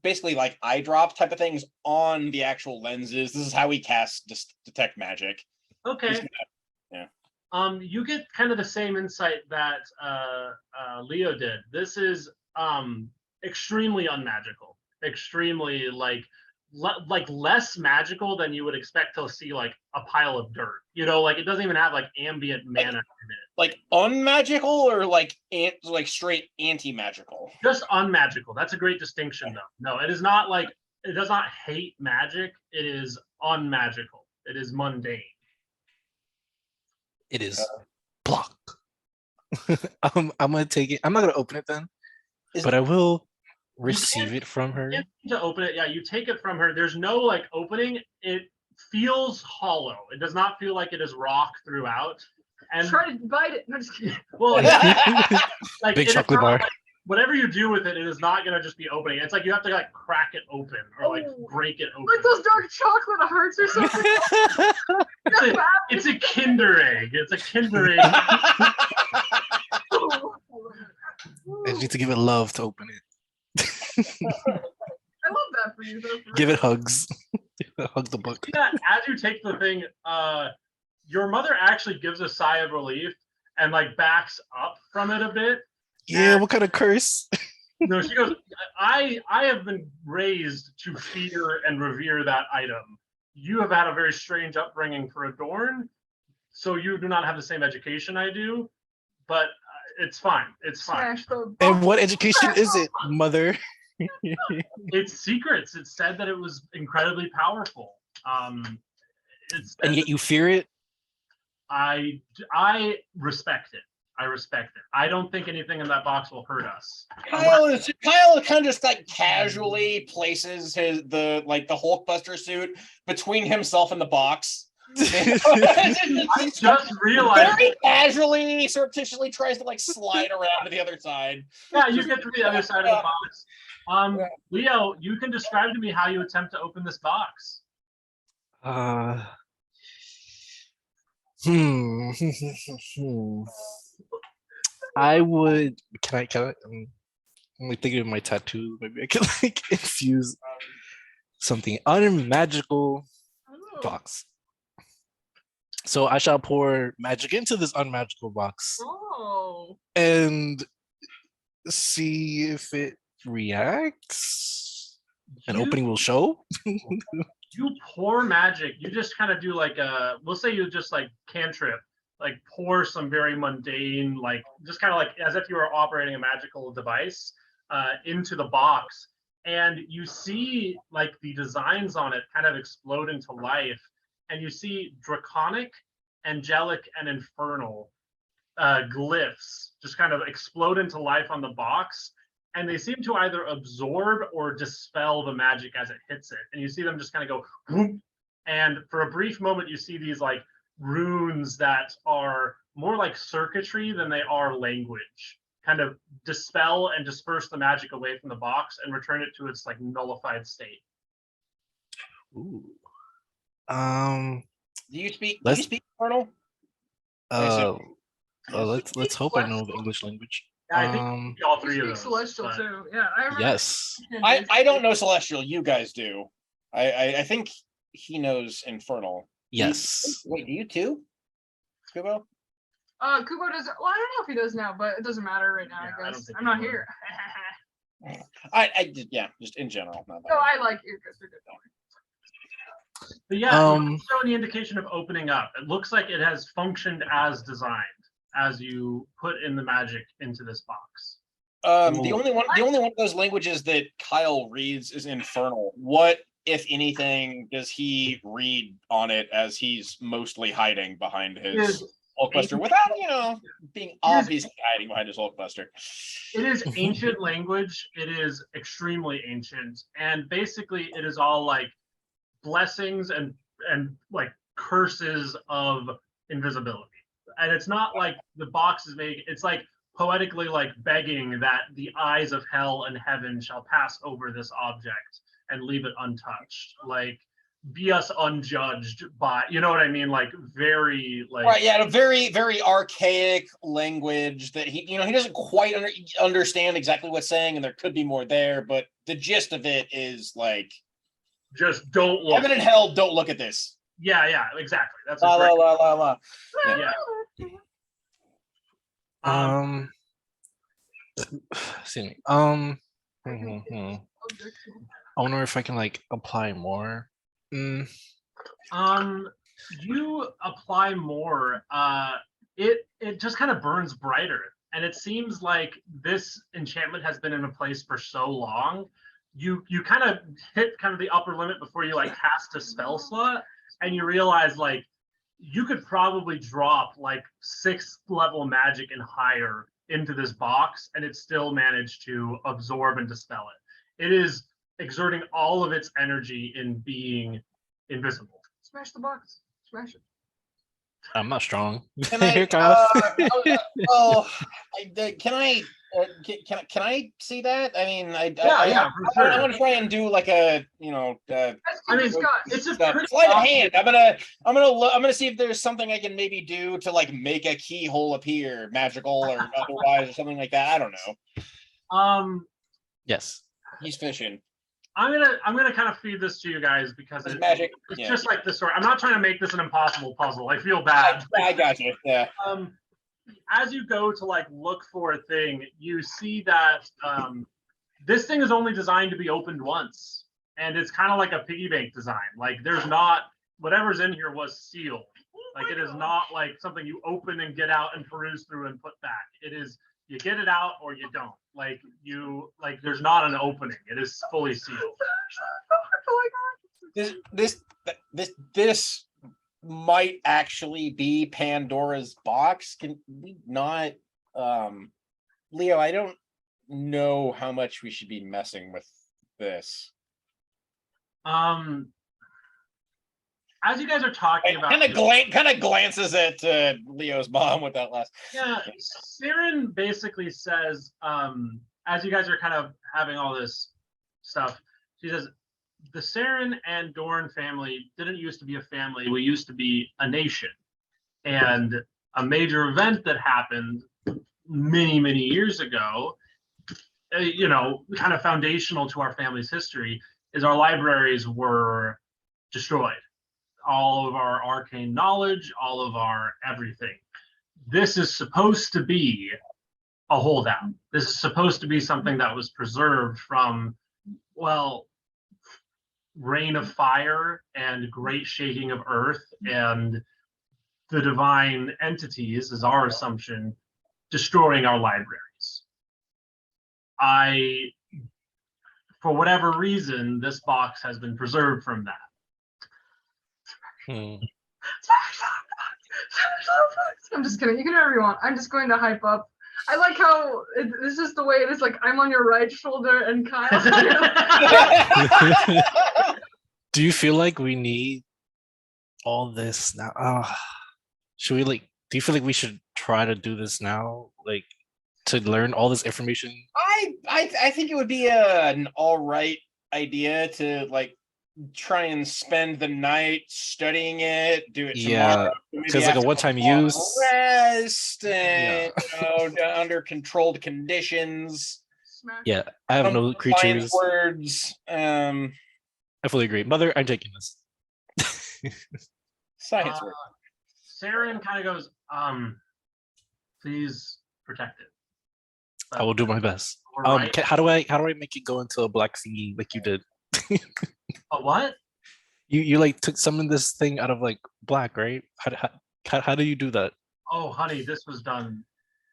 basically like eye drop type of things on the actual lenses. This is how he casts detect magic. Okay. Yeah. You get kind of the same insight that Leo did. This is extremely unmagical, extremely like less magical than you would expect to see like a pile of dirt. You know, like it doesn't even have like ambient mana in it. Like unmagical or like straight anti-magical. Just unmagical. That's a great distinction, though. No, it is not like it does not hate magic. It is unmagical. It is mundane. It is block. I'm gonna take it. I'm not gonna open it then, but I will receive it from her. To open it, yeah, you take it from her. There's no like opening. It feels hollow. It does not feel like it is rock throughout. And Try to bite it. No, just kidding. well, yeah, like Big it is chocolate not, bar. like, whatever you do with it, it is not gonna just be opening. It's like you have to like crack it open or like Oh. break it open. Like those dark chocolate hearts or something. It's a Kinder egg. It's a Kinder egg. I just need to give it love to open it. I love that for you. Though, for Give real. it hugs. Hug the book. Yeah, as you take the thing, your mother actually gives a sigh of relief and like backs up from it a bit. Yeah, what kind of curse? No, she goes, I have been raised to fear and revere that item. You have had a very strange upbringing for Adorn, so you do not have the same education I do, but it's fine. It's fine. Smash the And what education is it, mother? It's secrets. It said that it was incredibly powerful. It's And yet you fear it? I respect it. I respect it. I don't think anything in that box will hurt us. Kyle kind of just like casually places the Hulkbuster suit between himself and the box. I just realized. Very casually, surreptitiously tries to like slide around to the other side. Yeah, you get to the other side of the box. Leo, you can describe to me how you attempt to open this box. I would. Can I? I'm only thinking of my tattoo. Maybe I can like infuse something unmagical box. So I shall pour magic into this unmagical box Oh. and see if it reacts. An opening will show. You pour magic. You just kind of do like a. We'll say you just like cantrip, like pour some very mundane, like just kind of like as if you were operating a magical device into the box, and you see like the designs on it kind of explode into life, and you see draconic, angelic, and infernal glyphs just kind of explode into life on the box, and they seem to either absorb or dispel the magic as it hits it. And you see them just kind of go whoop, and for a brief moment you see these like runes that are more like circuitry than they are language kind of dispel and disperse the magic away from the box and return it to its like nullified state. Ooh. Do you speak Let's- Infernal? Uh, let's Speak hope I know Celestial? English language. Yeah, I think all three of You those. speak Celestial but- too. Yeah, I remember. Yes. I don't know Celestial. You guys do. I think he knows Infernal. Yes. Wait, do you too? Kubo? Kubo does. Well, I don't know if he does now, but it doesn't matter right now. Yeah, I I don't guess think I'm he not would. here. Yeah, just in general. Not that No, one. I like earcuts. They're good. But yeah, Um, it doesn't show any indication of opening up. It looks like it has functioned as designed as you put in the magic into this box. The only one of those languages that Kyle reads is Infernal. What, if anything, does he read on it as he's mostly hiding behind his Hulkbuster without, being obviously hiding behind his Hulkbuster? It is ancient language. It is extremely ancient, and basically, it is all like blessings and like curses of invisibility. And it's not like the box is made. It's like poetically like begging that the eyes of hell and heaven shall pass over this object and leave it untouched. Like be us unjudged by, you know what I mean? Like very like Right, yeah, a very, very archaic language that he doesn't quite understand exactly what's saying, and there could be more there, but the gist of it is like, just don't look. heaven and hell, don't look at this. Yeah, exactly. That's a La la great, la la la. yeah. Excuse me. I wonder if I can like apply more. You apply more. It just kind of burns brighter, and it seems like this enchantment has been in a place for so long. You kind of hit kind of the upper limit before you like cast a spell slot, and you realize like you could probably drop like 6th level magic and higher into this box, and it still managed to absorb and dispel it. It is exerting all of its energy in being invisible. Smash the box. Smash it. I'm not strong. Can I? Here, Kyle. Can I see that? I mean, Yeah, for sure. I want to try and do like a, Let's I mean, discuss. it's a sleight pretty of hand. I'm gonna see if there's something I can maybe do to like make a keyhole appear, magical or otherwise, or something like that. I don't know. Yes. He's fishing. I'm gonna kind of feed this to you guys because It's magic. It's Yeah. just like the story. I'm not trying to make this an impossible puzzle. I feel bad. I got you. Yeah. As you go to like look for a thing, you see that this thing is only designed to be opened once, and it's kind of like a piggy bank design. Like there's not whatever's in here was sealed. Like it is not like something you open and get out and peruse through and put back. It is you get it out or you don't. Like there's not an opening. It is fully sealed. This might actually be Pandora's box. Can we not, Leo? I don't know how much we should be messing with this. As you guys are talking about, Kind of glances at Leo's mom with that last. yeah, Siren basically says, as you guys are kind of having all this stuff, she says, the Saren and Dorn family didn't used to be a family. We used to be a nation. And a major event that happened many, many years ago, kind of foundational to our family's history, is our libraries were destroyed. All of our arcane knowledge, all of our everything. This is supposed to be a holdout. This is supposed to be something that was preserved from, well, rain of fire and great shaking of earth and the divine entities, is our assumption, destroying our libraries. For whatever reason, this box has been preserved from that. Hmm. I'm just kidding. You can do whatever you want. I'm just going to hype up. I like how it's just the way it is. Like I'm on your right shoulder and Kyle. Do you feel like we need all this now? Should we like? Do you feel like we should try to do this now, like to learn all this information? I think it would be an all right idea to like try and spend the night studying it, do it tomorrow. Yeah, because like a one-time use. Rest and under controlled conditions. Smash. Yeah, I have no creatures. Words. I fully agree. Mother, I'm taking this. Science work. Saren kind of goes, please protect it. I will do my best. All right. How do I make it go into a black thingy like you did? A what? You like took some of this thing out of like black, right? How do you do that? Oh, honey, this was done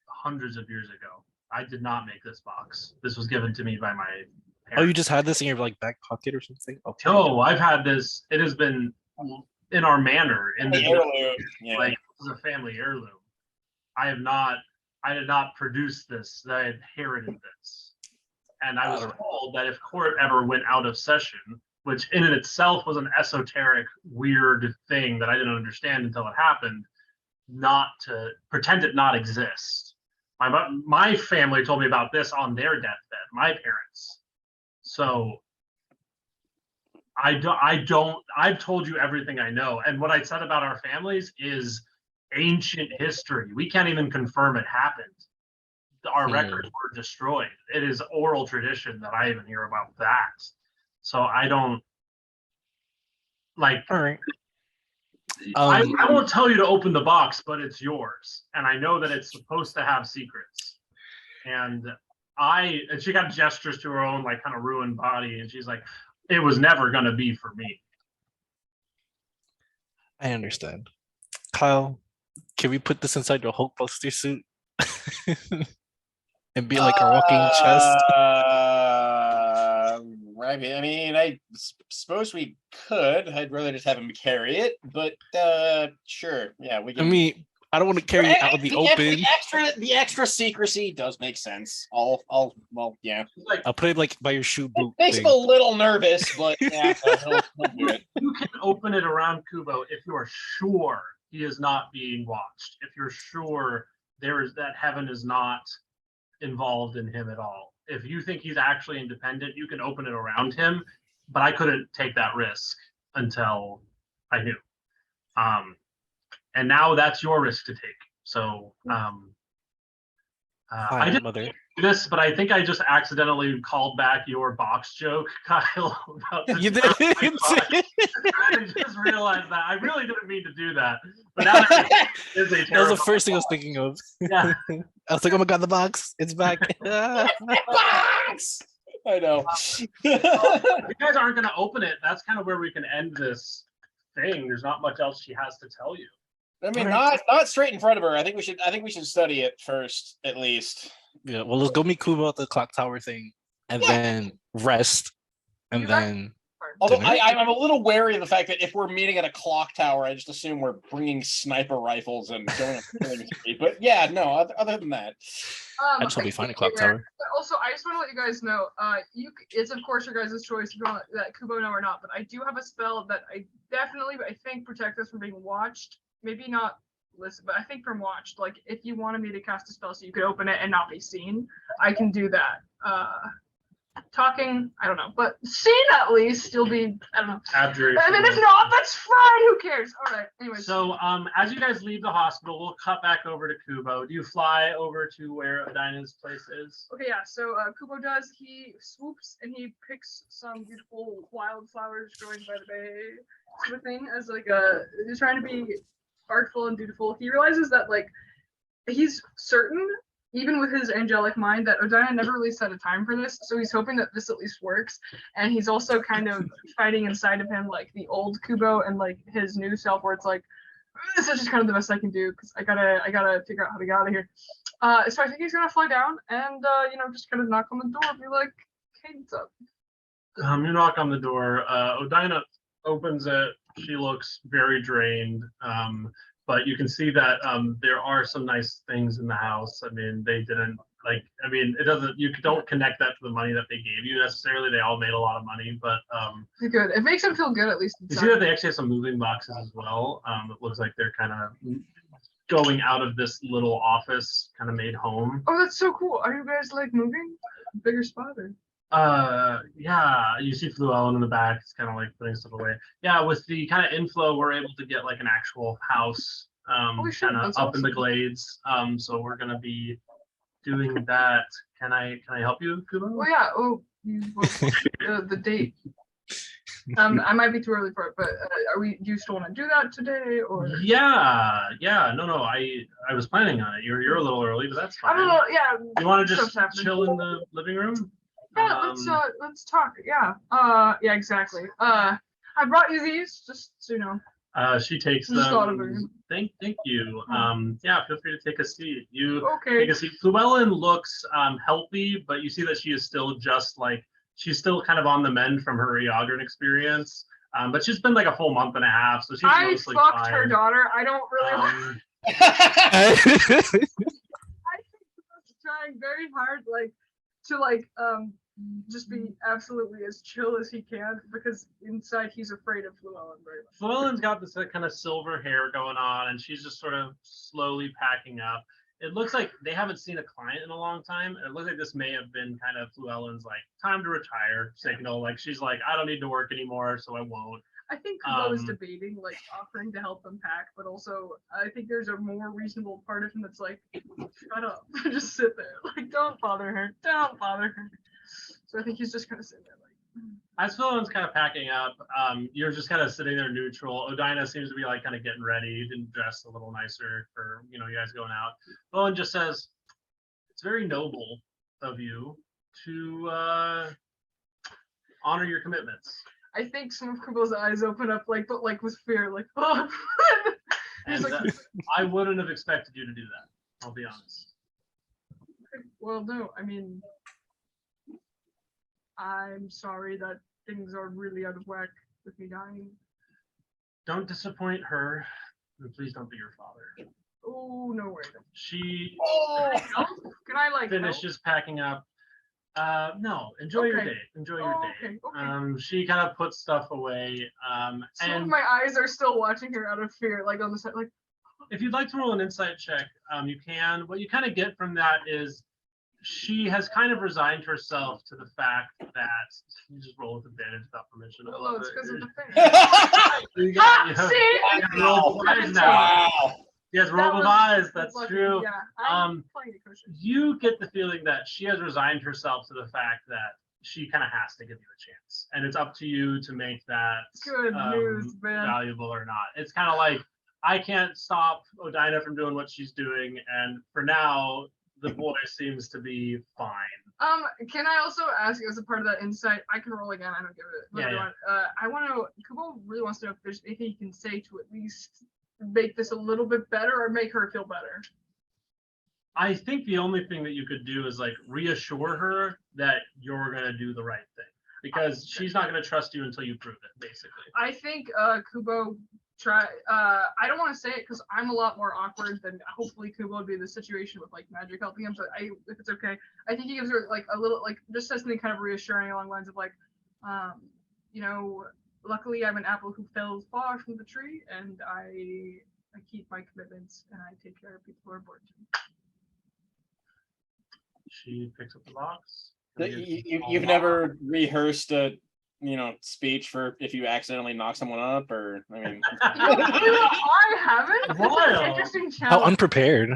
hundreds of years ago. I did not make this box. This was given to me by my parents. Oh, you just had this in your like back pocket or something? Okay. No, I've had this. It has been in our manor in the Heirloom. Yeah. like this is a family heirloom. I did not produce this. I inherited this. And I was told that if court ever went out of session, which in and itself was an esoteric, weird thing that I didn't understand until it happened, not to pretend it not exist. My family told me about this on their deathbed, my parents. So I've told you everything I know. And what I said about our families is ancient history. We can't even confirm it happened. Our records were destroyed. It is oral tradition that I even hear about that. So I don't like. All right. I won't tell you to open the box, but it's yours, and I know that it's supposed to have secrets. And she got gestures to her own like kind of ruined body, and she's like, "It was never gonna be for me." I understand. Kyle, can we put this inside your Hulkbuster suit? And be like a walking chest? I mean, I suppose we could. I'd rather just have him carry it, but sure, yeah, we can. I mean, I don't want to carry it out in the open. The extra secrecy does make sense. Well, yeah. Like, I'll put it like by your shoe boot. Makes him thing. a little nervous, but yeah, he'll do it. you can open it around Kubo if you are sure he is not being watched. If you're sure that heaven is not involved in him at all. If you think he's actually independent, you can open it around him, but I couldn't take that risk until I knew. And now that's your risk to take. So I didn't Mother. do this, but I think I just accidentally called back your box joke, Kyle. About the You did. I just realized that. I really didn't mean to do that. But now that is a That was the first thing I was thinking of. Yeah. I was like, oh my god, the box. It's back. Box! I know. If you guys aren't going to open it, that's kind of where we can end this thing. There's not much else she has to tell you. I mean, not straight in front of her. I think we should study it first, at least. Yeah, well, let's go meet Kubo at the clock tower thing, and then rest, and then. Although dinner? I'm a little wary of the fact that if we're meeting at a clock tower, I just assume we're bringing sniper rifles and going up killing spree. But yeah, no. Other than that, I just hope we find a clock tower. Also, I just want to let you guys know, it's of course your guys' choice if you want that Kubo know or not. But I do have a spell that I think protects us from being watched. Maybe not listen, but I think from watched. Like if you wanted me to cast a spell so you could open it and not be seen, I can do that. Talking, I don't know, but seen at least still be, I don't know. Abjuration. I mean, if not, that's fine. Who cares? All right. Anyways. So, as you guys leave the hospital, we'll cut back over to Kubo. Do you fly over to where Adina's place is? Okay, yeah. So Kubo does. He swoops and he picks some beautiful wildflowers growing by the bay, sort of thing. As like he's trying to be artful and dutiful. He realizes that like he's certain, even with his angelic mind, that Odina never really set a time for this. So he's hoping that this at least works. And he's also kind of fighting inside of him like the old Kubo and like his new self, where it's like, this is just kind of the best I can do because I gotta figure out how to get out of here. So I think he's gonna fly down and just kind of knock on the door and be like, "Hey, what's up?" You knock on the door. Odina opens it. She looks very drained. But you can see that there are some nice things in the house. I mean, they didn't it doesn't. You don't connect that to the money that they gave you necessarily. They all made a lot of money, but Good. It makes him feel good at least. you see that they actually have some moving boxes as well. It looks like they're kind of going out of this little office, kind of made home. Oh, that's so cool. Are you guys like moving? Bigger spot or? Yeah, you see Fluellen in the back. It's kind of like putting stuff away. Yeah, with the kind of inflow, we're able to get like an actual house, Holy shit, kind of that's up in the awesome. glades. So we're gonna be doing that. Can I help you, Kubo? Oh yeah. Oh, the date. I might be too early for it, but do you still want to do that today or? Yeah. No. I was planning on it. You're a little early, but that's I fine. don't know. Yeah. You want to just stuff's happening. chill in the living room? Yeah, let's talk. Yeah. Yeah, exactly. I brought you these just so you know. She takes Just thought of them. Thank you. Hmm. Yeah, feel free to take a seat. You Okay. take a seat. Llewellyn looks healthy, but you see that she is still just like she's still kind of on the mend from her Iagran experience. But she's been like a full month and a half, so she's I mostly fucked fine. her daughter. I don't really want. Um, I think she's trying very hard, to just be absolutely as chill as he can because inside he's afraid of Llewellyn very much. Llewellyn's got this kind of silver hair going on, and she's just sort of slowly packing up. It looks like they haven't seen a client in a long time. It looks like this may have been kind of Llewellyn's like time to retire signal. Like she's like, I don't need to work anymore, so I won't. I think Kubo is debating like offering to help them pack, but also I think there's a more reasonable part of him that's like, shut up, just sit there, like don't bother her. So I think he's just kind of sitting there like. As Llewellyn's kind of packing up, you're just kind of sitting there neutral. Odina seems to be like kind of getting ready and dressed a little nicer for you guys going out. Llewellyn just says, "It's very noble of you to honor your commitments." I think some of Kubo's eyes open up but with fear, like, oh. He's And like, I wouldn't have expected you to do that. I'll be honest. well, no, I mean, I'm sorry that things are really out of whack with me dying. Don't disappoint her, and please don't be your father. Oh, no way. She Can I like finishes packing up. No, enjoy your Okay. day. Enjoy your day. Okay. She kind of puts stuff away. Some of And my eyes are still watching her out of fear, like on the side, like. if you'd like to roll an insight check, you can. What you kind of get from that is she has kind of resigned herself to the fact that you just roll with advantage without permission. I Oh, love it's it. because of the thing. You got- you have- See? you have rolled with eyes now. Wow. Yes, That roll with was eyes. That's lucky, true. Yeah, I'm Um, playing a cushion. You get the feeling that she has resigned herself to the fact that she kind of has to give you a chance, and it's up to you to make that Good news, man. valuable or not. It's kind of like I can't stop Odina from doing what she's doing, and for now, the boy seems to be fine. Can I also ask as a part of that insight? I can roll again. I don't give it. Yeah. I want to know. Kubo really wants to know if there's anything you can say to at least make this a little bit better or make her feel better. I think the only thing that you could do is like reassure her that you're gonna do the right thing, because she's not gonna trust you until you prove it, basically. I think Kubo I don't want to say it because I'm a lot more awkward than hopefully Kubo would be in the situation with like magic helping him, but if it's okay, I think he gives her like a little like just says something kind of reassuring along the lines of like luckily I'm an apple who fell far from the tree, and I keep my commitments and I take care of people who are important to me. She picks up the box. You've never rehearsed a speech for if you accidentally knock someone up, or I mean. I haven't. It's an interesting challenge. How unprepared.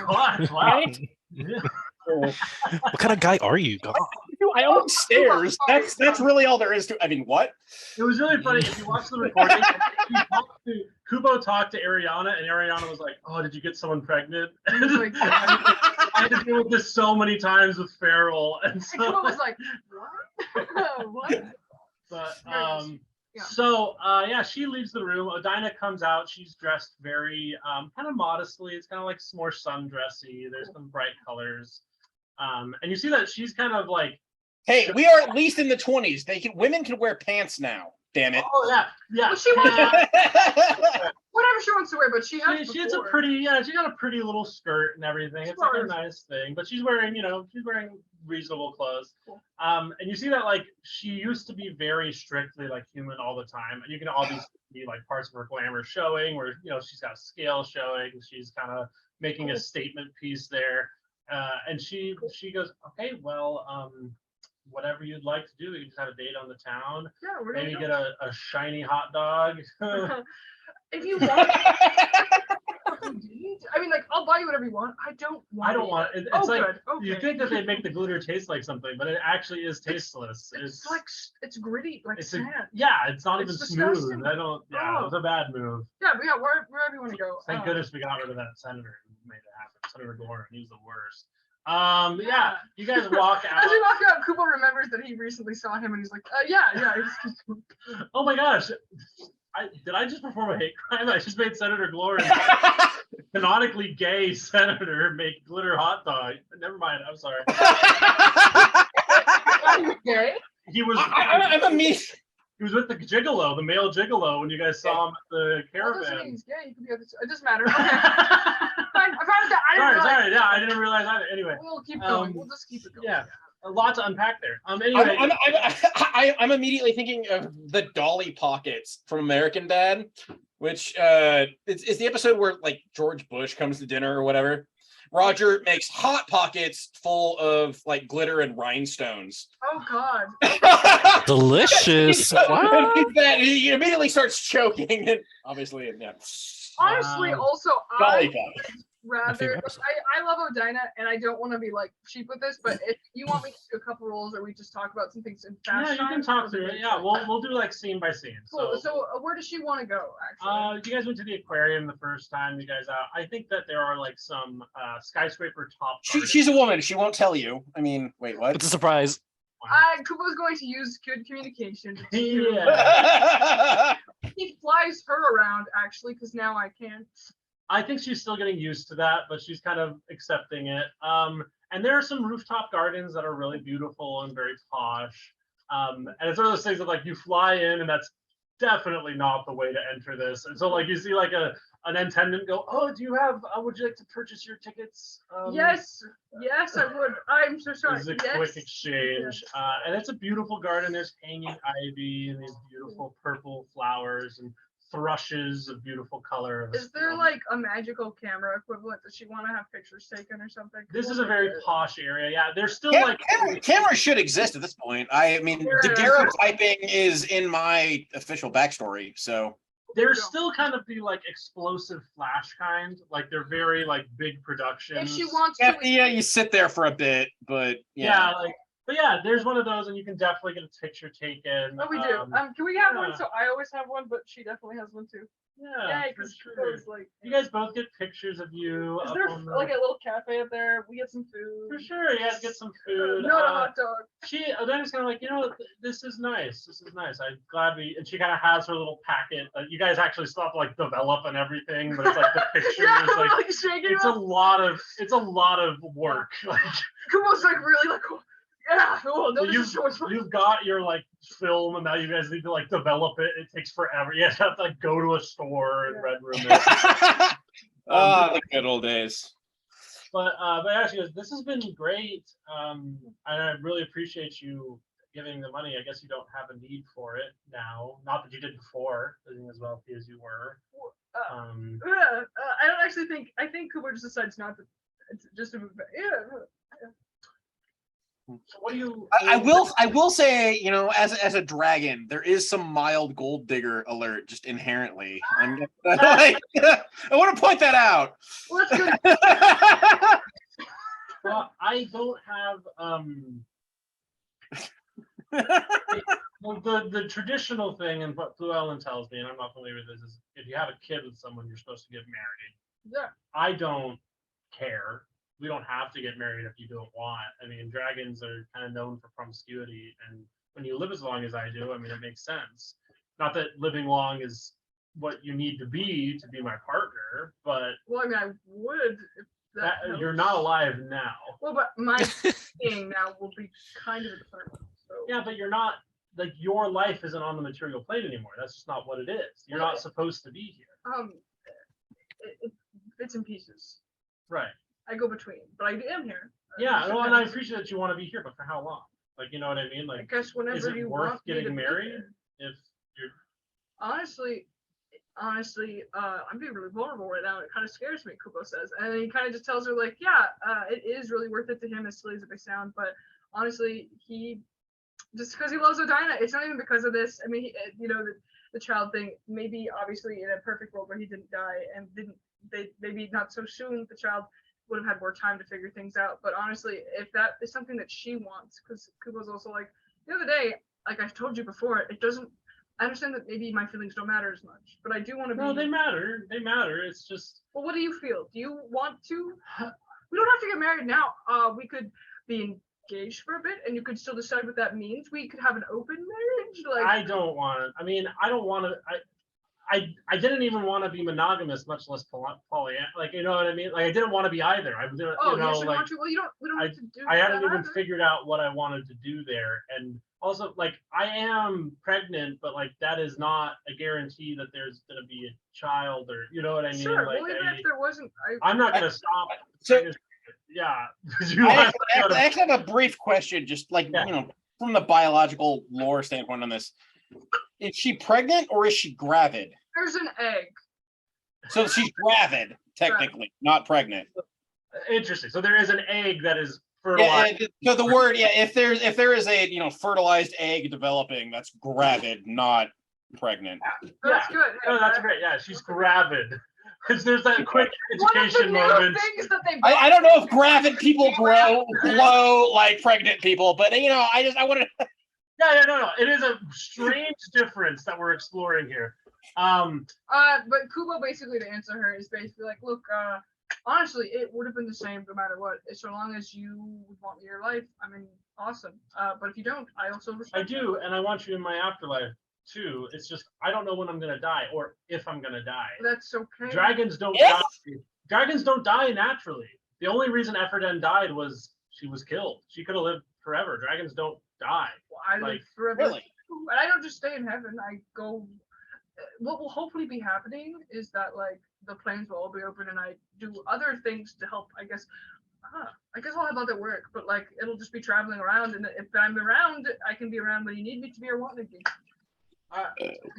Wow. What kind of guy are you? God. I own stairs. That's really all there is to. I mean, what? It was really funny. If you watch the recording, Kubo talked to Ariana, and Ariana was like, "Oh, did you get someone pregnant?" Like, I had to deal with this so many times with Farrell, and so Kubo was like, "What? What?" But Yeah. So yeah, she leaves the room. Odina comes out. She's dressed very kind of modestly. It's kind of like more sundressy. There's some bright colors. And you see that she's kind of like, Hey, we are at least in the 20s. Women can wear pants now. Damn it. oh yeah, yeah. Well, she wants whatever she wants to wear, but she has. She has a before. pretty, yeah, she got a pretty little skirt and everything. It's like a Sure. nice thing, but she's wearing, she's wearing reasonable clothes. Cool. And you see that like she used to be very strictly like human all the time, and you can obviously see like parts of her glamour showing, where she's got scale showing. She's kind of making a statement piece there, and she goes, okay, well, whatever you'd like to do, we can just have a date on the town. Yeah, we're Maybe gonna get a shiny hot dog. If you want, I mean, like, I'll buy you whatever you want. I don't want. I don't want it. It's Oh, like good. Okay. you think that they make the glitter taste like something, but it actually is tasteless. It's like it's gritty, like it's sand. yeah, it's not It's even disgusting. smooth. I don't. Yeah, it was a bad move. Yeah, but yeah, wherever you want to go. Thank goodness we got rid of that senator who made it happen. Senator Gore, he was the worst. Yeah, you guys walk out. As we walk out, Kubo remembers that he recently saw him, and he's like, yeah. Oh my gosh. Did I just perform a hate crime? I just made Senator Glory, canonically gay senator, make glitter hot dog. Never mind. I'm sorry. Okay. He was. I'm a me. He was with the gigolo, the male gigolo, when you guys saw him at the Well, doesn't mean caravan. he's gay. He could be other. It doesn't matter. Okay. Fine. I found that. I didn't realize. Sorry. Yeah, I didn't realize either. Anyway, We'll keep going. We'll just keep it going. yeah. A lot to unpack there. Anyway, I'm immediately thinking of the Dolly Pockets from American Dad, which is the episode where like George Bush comes to dinner or whatever. Roger makes hot pockets full of like glitter and rhinestones. Oh God. Delicious. Wow. He immediately starts choking, and obviously, yeah. Honestly, Wow. also Dolly I Pockets. rather favorite episode. I love Odina, and I don't want to be like cheap with this, but if you want me to do a couple rules, or we just talk about some things in fast yeah, you time, can talk through it. Yeah, we'll do like scene by scene. Cool. So where does she want to go? Actually. You guys went to the aquarium the first time you guys out. I think that there are like some skyscraper top. She's a woman. She won't tell you. I mean, wait, what? It's a surprise. Kubo's going to use good communication. To Yeah. He flies her around actually, because now I can. I think she's still getting used to that, but she's kind of accepting it. And there are some rooftop gardens that are really beautiful and very posh. And it's one of those things that like you fly in, and that's definitely not the way to enter this. And so like you see like an attendant go, "Oh, do you have? Would you like to purchase your tickets?" Yes, I would. I'm so sorry. This is a Yes. quick exchange, Yes. and it's a beautiful garden. There's hanging ivy and these beautiful purple flowers and thrushes of beautiful color. Is there like a magical camera equivalent? Does she want to have pictures taken or something? This is a very posh area. Yeah, there's still Cam- like cameras should exist at this point. I mean, Sure. daguerreotyping is in my official backstory, so. there's still kind of the like explosive flash kind. Like they're very like big productions. If she wants Yeah, to. yeah, you sit there for a bit, but Yeah, but yeah, there's one of those, and you can definitely get a picture taken. Oh, we do. Can we have one? yeah. So I always have one, but she definitely has one too. Yeah, for because sure. like. You guys both get pictures of you. Is up there on the- like a little cafe up there? We get some food. For sure, you guys get some food. Not a hot dog. Odina's kind of like, this is nice. This is nice. I'm glad and she kind of has her little packet. You guys actually still have to like develop and everything, but it's like the pictures, Yeah, like like shaking. it's a lot of work. Like Kubo's like really like, oh, yeah. Oh, no, this is so much fun. you've got your like film, and now you guys need to like develop it. It takes forever. You have to like go to a store and red room it. the good old days. But yeah, she goes, this has been great. And I really appreciate you giving the money. I guess you don't have a need for it now. Not that you did before, being as wealthy as you were. I don't actually think. I think Kubo just decides not to. Just to move back. Yeah. So what do you? I will say, as a dragon, there is some mild gold digger alert just inherently. I want to point that out. Well, that's good. Well, I don't have well, the traditional thing, and what Llewellyn tells me, and I'm not familiar with this, is if you have a kid with someone, you're supposed to get married. Yeah. I don't care. We don't have to get married if you don't want. I mean, dragons are kind of known for promiscuity, and when you live as long as I do, I mean, it makes sense. Not that living long is what you need to be my partner, but Well, I mean, I would if that you're helps. not alive now. Well, but my being now will be kind of external. So Yeah, but you're not like your life isn't on the material plane anymore. That's just not what it is. You're not supposed to be here. Bits and pieces. Right. I go between, but I am here. Yeah, well, and I appreciate that you want to be here, but for how long? Like, you know what I mean? I Like, guess whenever is it you worth want me getting to be married here. if you're? Honestly, I'm being really vulnerable right now. It kind of scares me, Kubo says. And then he kind of just tells her, like, yeah, it is really worth it to him, as silly as it may sound. But honestly, just because he loves Odina, it's not even because of this. I mean, the child thing, maybe obviously in a perfect world where he didn't die and maybe not so soon, the child would have had more time to figure things out. But honestly, if that is something that she wants, because Kubo's also like, the other day, like I've told you before, it doesn't, I understand that maybe my feelings don't matter as much, but I do want to be. No, they matter. They matter. It's just. Well, what do you feel? Do you want to? We don't have to get married now. We could be engaged for a bit, and you could still decide what that means. We could have an open marriage. Like, I don't want to. I mean, I don't want to. I didn't even want to be monogamous, much less polyamorous. Like, you know what I mean? Like, I didn't want to be either. I didn't. oh, you know, yes, you like, want to? Well, we don't have to do. I hadn't that even either. figured out what I wanted to do there, and also, like, I am pregnant, but like that is not a guarantee that there's gonna be a child, or you know what I mean? Sure. Like, Well, even if there wasn't, I'm not gonna stop. So Yeah. I actually have a brief question, just like Yeah. from the biological lore standpoint on this. Is she pregnant or is she gravid? there's an egg. So she's gravid, technically, not pregnant. Interesting. So there is an egg that is Yeah, fertilized. so the word, if there is a fertilized egg developing, that's gravid, not pregnant. That's good. No, that's great. Yeah, she's gravid. Because there's that quick One of the education new moment. things that they. I don't know if gravid people glow like pregnant people, but I wanted to. Yeah, no. It is a strange difference that we're exploring here. But Kubo basically, to answer her, is basically like, look, honestly, it would have been the same no matter what. So long as you would want me in your life, I mean, awesome. But if you don't, I also respect. I do, and I want you in my afterlife too. It's just I don't know when I'm gonna die or if I'm gonna die. That's okay. Dragons don't If? die. Dragons don't die naturally. The only reason Ephraim died was she was killed. She could have lived forever. Dragons don't die. I live like, forever. Really? And I don't just stay in heaven. I go. What will hopefully be happening is that like the planes will all be open, and I do other things to help. I guess I'll have other work, but like it'll just be traveling around, and if I'm around, I can be around when you need me to be or want me to be. I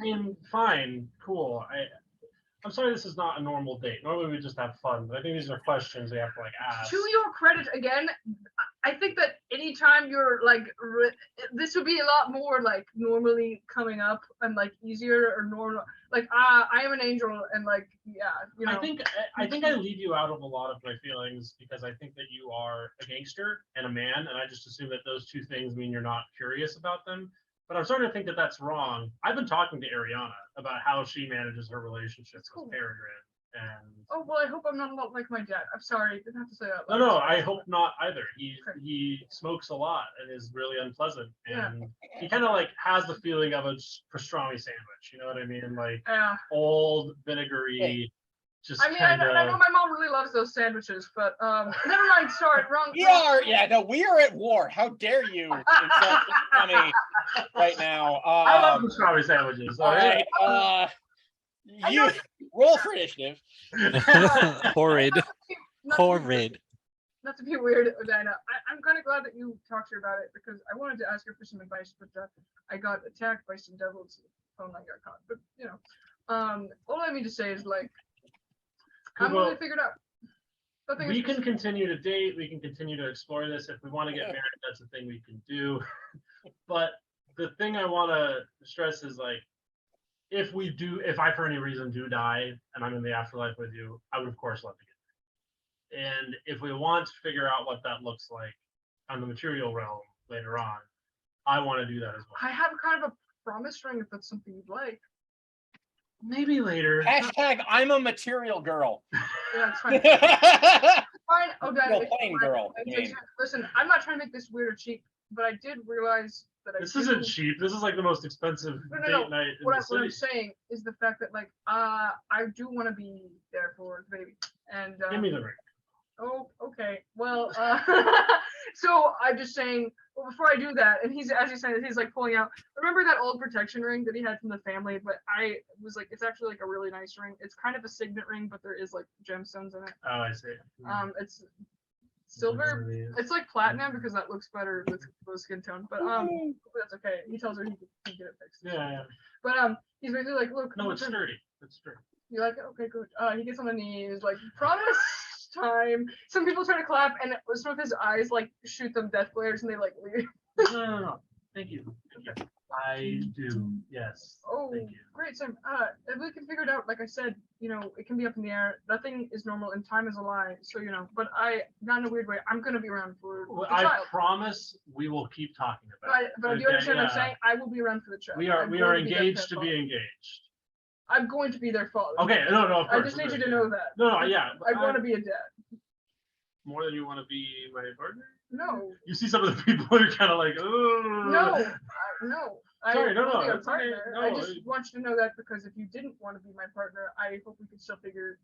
mean, fine, cool. I'm sorry this is not a normal date. Normally we just have fun, but I think these are questions we have to like ask. To your credit, again, I think that anytime you're like, this would be a lot more like normally coming up and like easier or normal. Like, I am an angel, and like, yeah, you know. I think I leave you out of a lot of my feelings because I think that you are a gangster and a man, and I just assume that those two things mean you're not curious about them. But I'm starting to think that that's wrong. I've been talking to Ariana about how she manages her relationships Cool. with Peregrine, and Oh well, I hope I'm not like my dad. I'm sorry, didn't have to say that. no, I hope not either. He smokes a lot and is really unpleasant, and he kind of like has the feeling of a pastrami sandwich. You know what I mean? Like Yeah. old vinegary. Just I mean, I kinda, know my mom really loves those sandwiches, but never mind. Sorry, wrong. We are at war. How dare you insult me right now? I love pastrami sandwiches. All right. You roll for initiative. Horrid. Not Horrid. not to be weird, Odina. I'm kind of glad that you talked to her about it because I wanted to ask her for some advice, but I got attacked by some devils. Phone line got caught. But all I mean to say is like, I'm Kubo, really figured out. Nothing we is- can continue to date. We can continue to explore this. If we want to get married, that's a thing we can do. But the thing I want to stress is like, if I for any reason do die and I'm in the afterlife with you, I would of course love to get married. And if we want to figure out what that looks like on the material realm later on, I want to do that as well. I have kind of a promise ring if that's something you'd like. Maybe later. Hashtag I'm a material girl. Yeah, it's fine. Fine. Oh, God. Well, it's plain fine. girl, It's- you mean. Listen, I'm not trying to make this weird or cheap. but I did realize that This isn't cheap. This is like the most expensive date night in What the city. I'm saying is the fact that like I do want to be there for the baby, and Give me the ring. oh, okay. Well, so I'm just saying. Well, before I do that, and he's as he's saying, he's like pulling out. Remember that old protection ring that he had from the family? But I was like, it's actually like a really nice ring. It's kind of a signet ring, but there is like gemstones in it. Oh, I see. It's silver. It's like platinum because that looks better with rose skin tone. But that's okay. He tells her he can get it fixed. Yeah. But he's basically like, look. No, it's sturdy. It's sturdy. You're like, okay, good. He gets on the knees, like, promise time. Some people try to clap, and some of his eyes like shoot them death glares, and they like leave. No. Thank you. I do. Yes. Oh, Thank you. great, Sam. If we can figure it out, like I said, you know, it can be up in the air. Nothing is normal, and time is a lie. So you know, but not in a weird way. I'm gonna be around for the I child. promise we will keep talking about it. But do you understand what I'm saying? I will be around for the child. We are engaged to be engaged. I'm going to be their father. Okay, no, of course. I just need you to know that. No, yeah. I want to be a dad. More than you want to be my partner? No. You see some of the people who are kind of like, oh. No. Sorry, no, will be a it's okay. partner. No, I just want you to know that because if you didn't want to be my partner, I hope we could still figure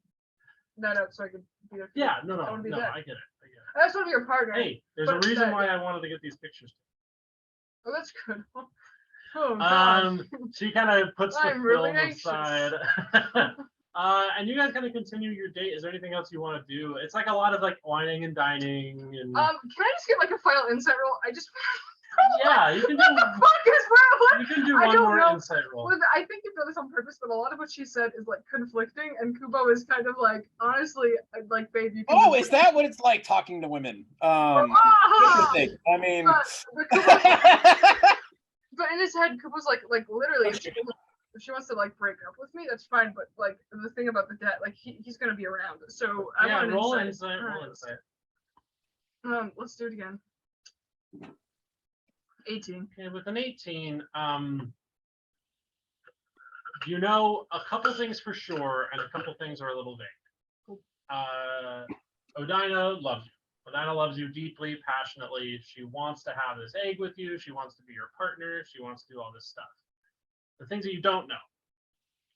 that out so I could be a Yeah, no, I wanna be I that. get it. I just want to be your partner. Hey, there's But a reason that- why I wanted to get these pictures. Oh, that's good. Oh, God. She kind of puts the I'm really film anxious. aside. And you guys kind of continue your date. Is there anything else you want to do? It's like a lot of like whining and dining and Can I just get like a final insight roll? I just yeah, you can do what the fuck is wrong? you can do I one don't more know. insight roll. Well, I think you've done this on purpose, but a lot of what she said is like conflicting, and Kubo is kind of like, honestly, I'd like, babe, you can. Oh, is that what it's like talking to women? Interesting. I mean, But Kubo, but in his head, Kubo's like literally, if she wants to like break up with me, that's fine. But like the thing about the debt, like he's gonna be around. So I Yeah, want roll an insight. Roll insight. Let's do it again. 18. Okay, with an 18, you know a couple things for sure, and a couple things are a little vague. Odina loves you. Odina loves you deeply, passionately. She wants to have this egg with you. She wants to be your partner. She wants to do all this stuff. The things that you don't know.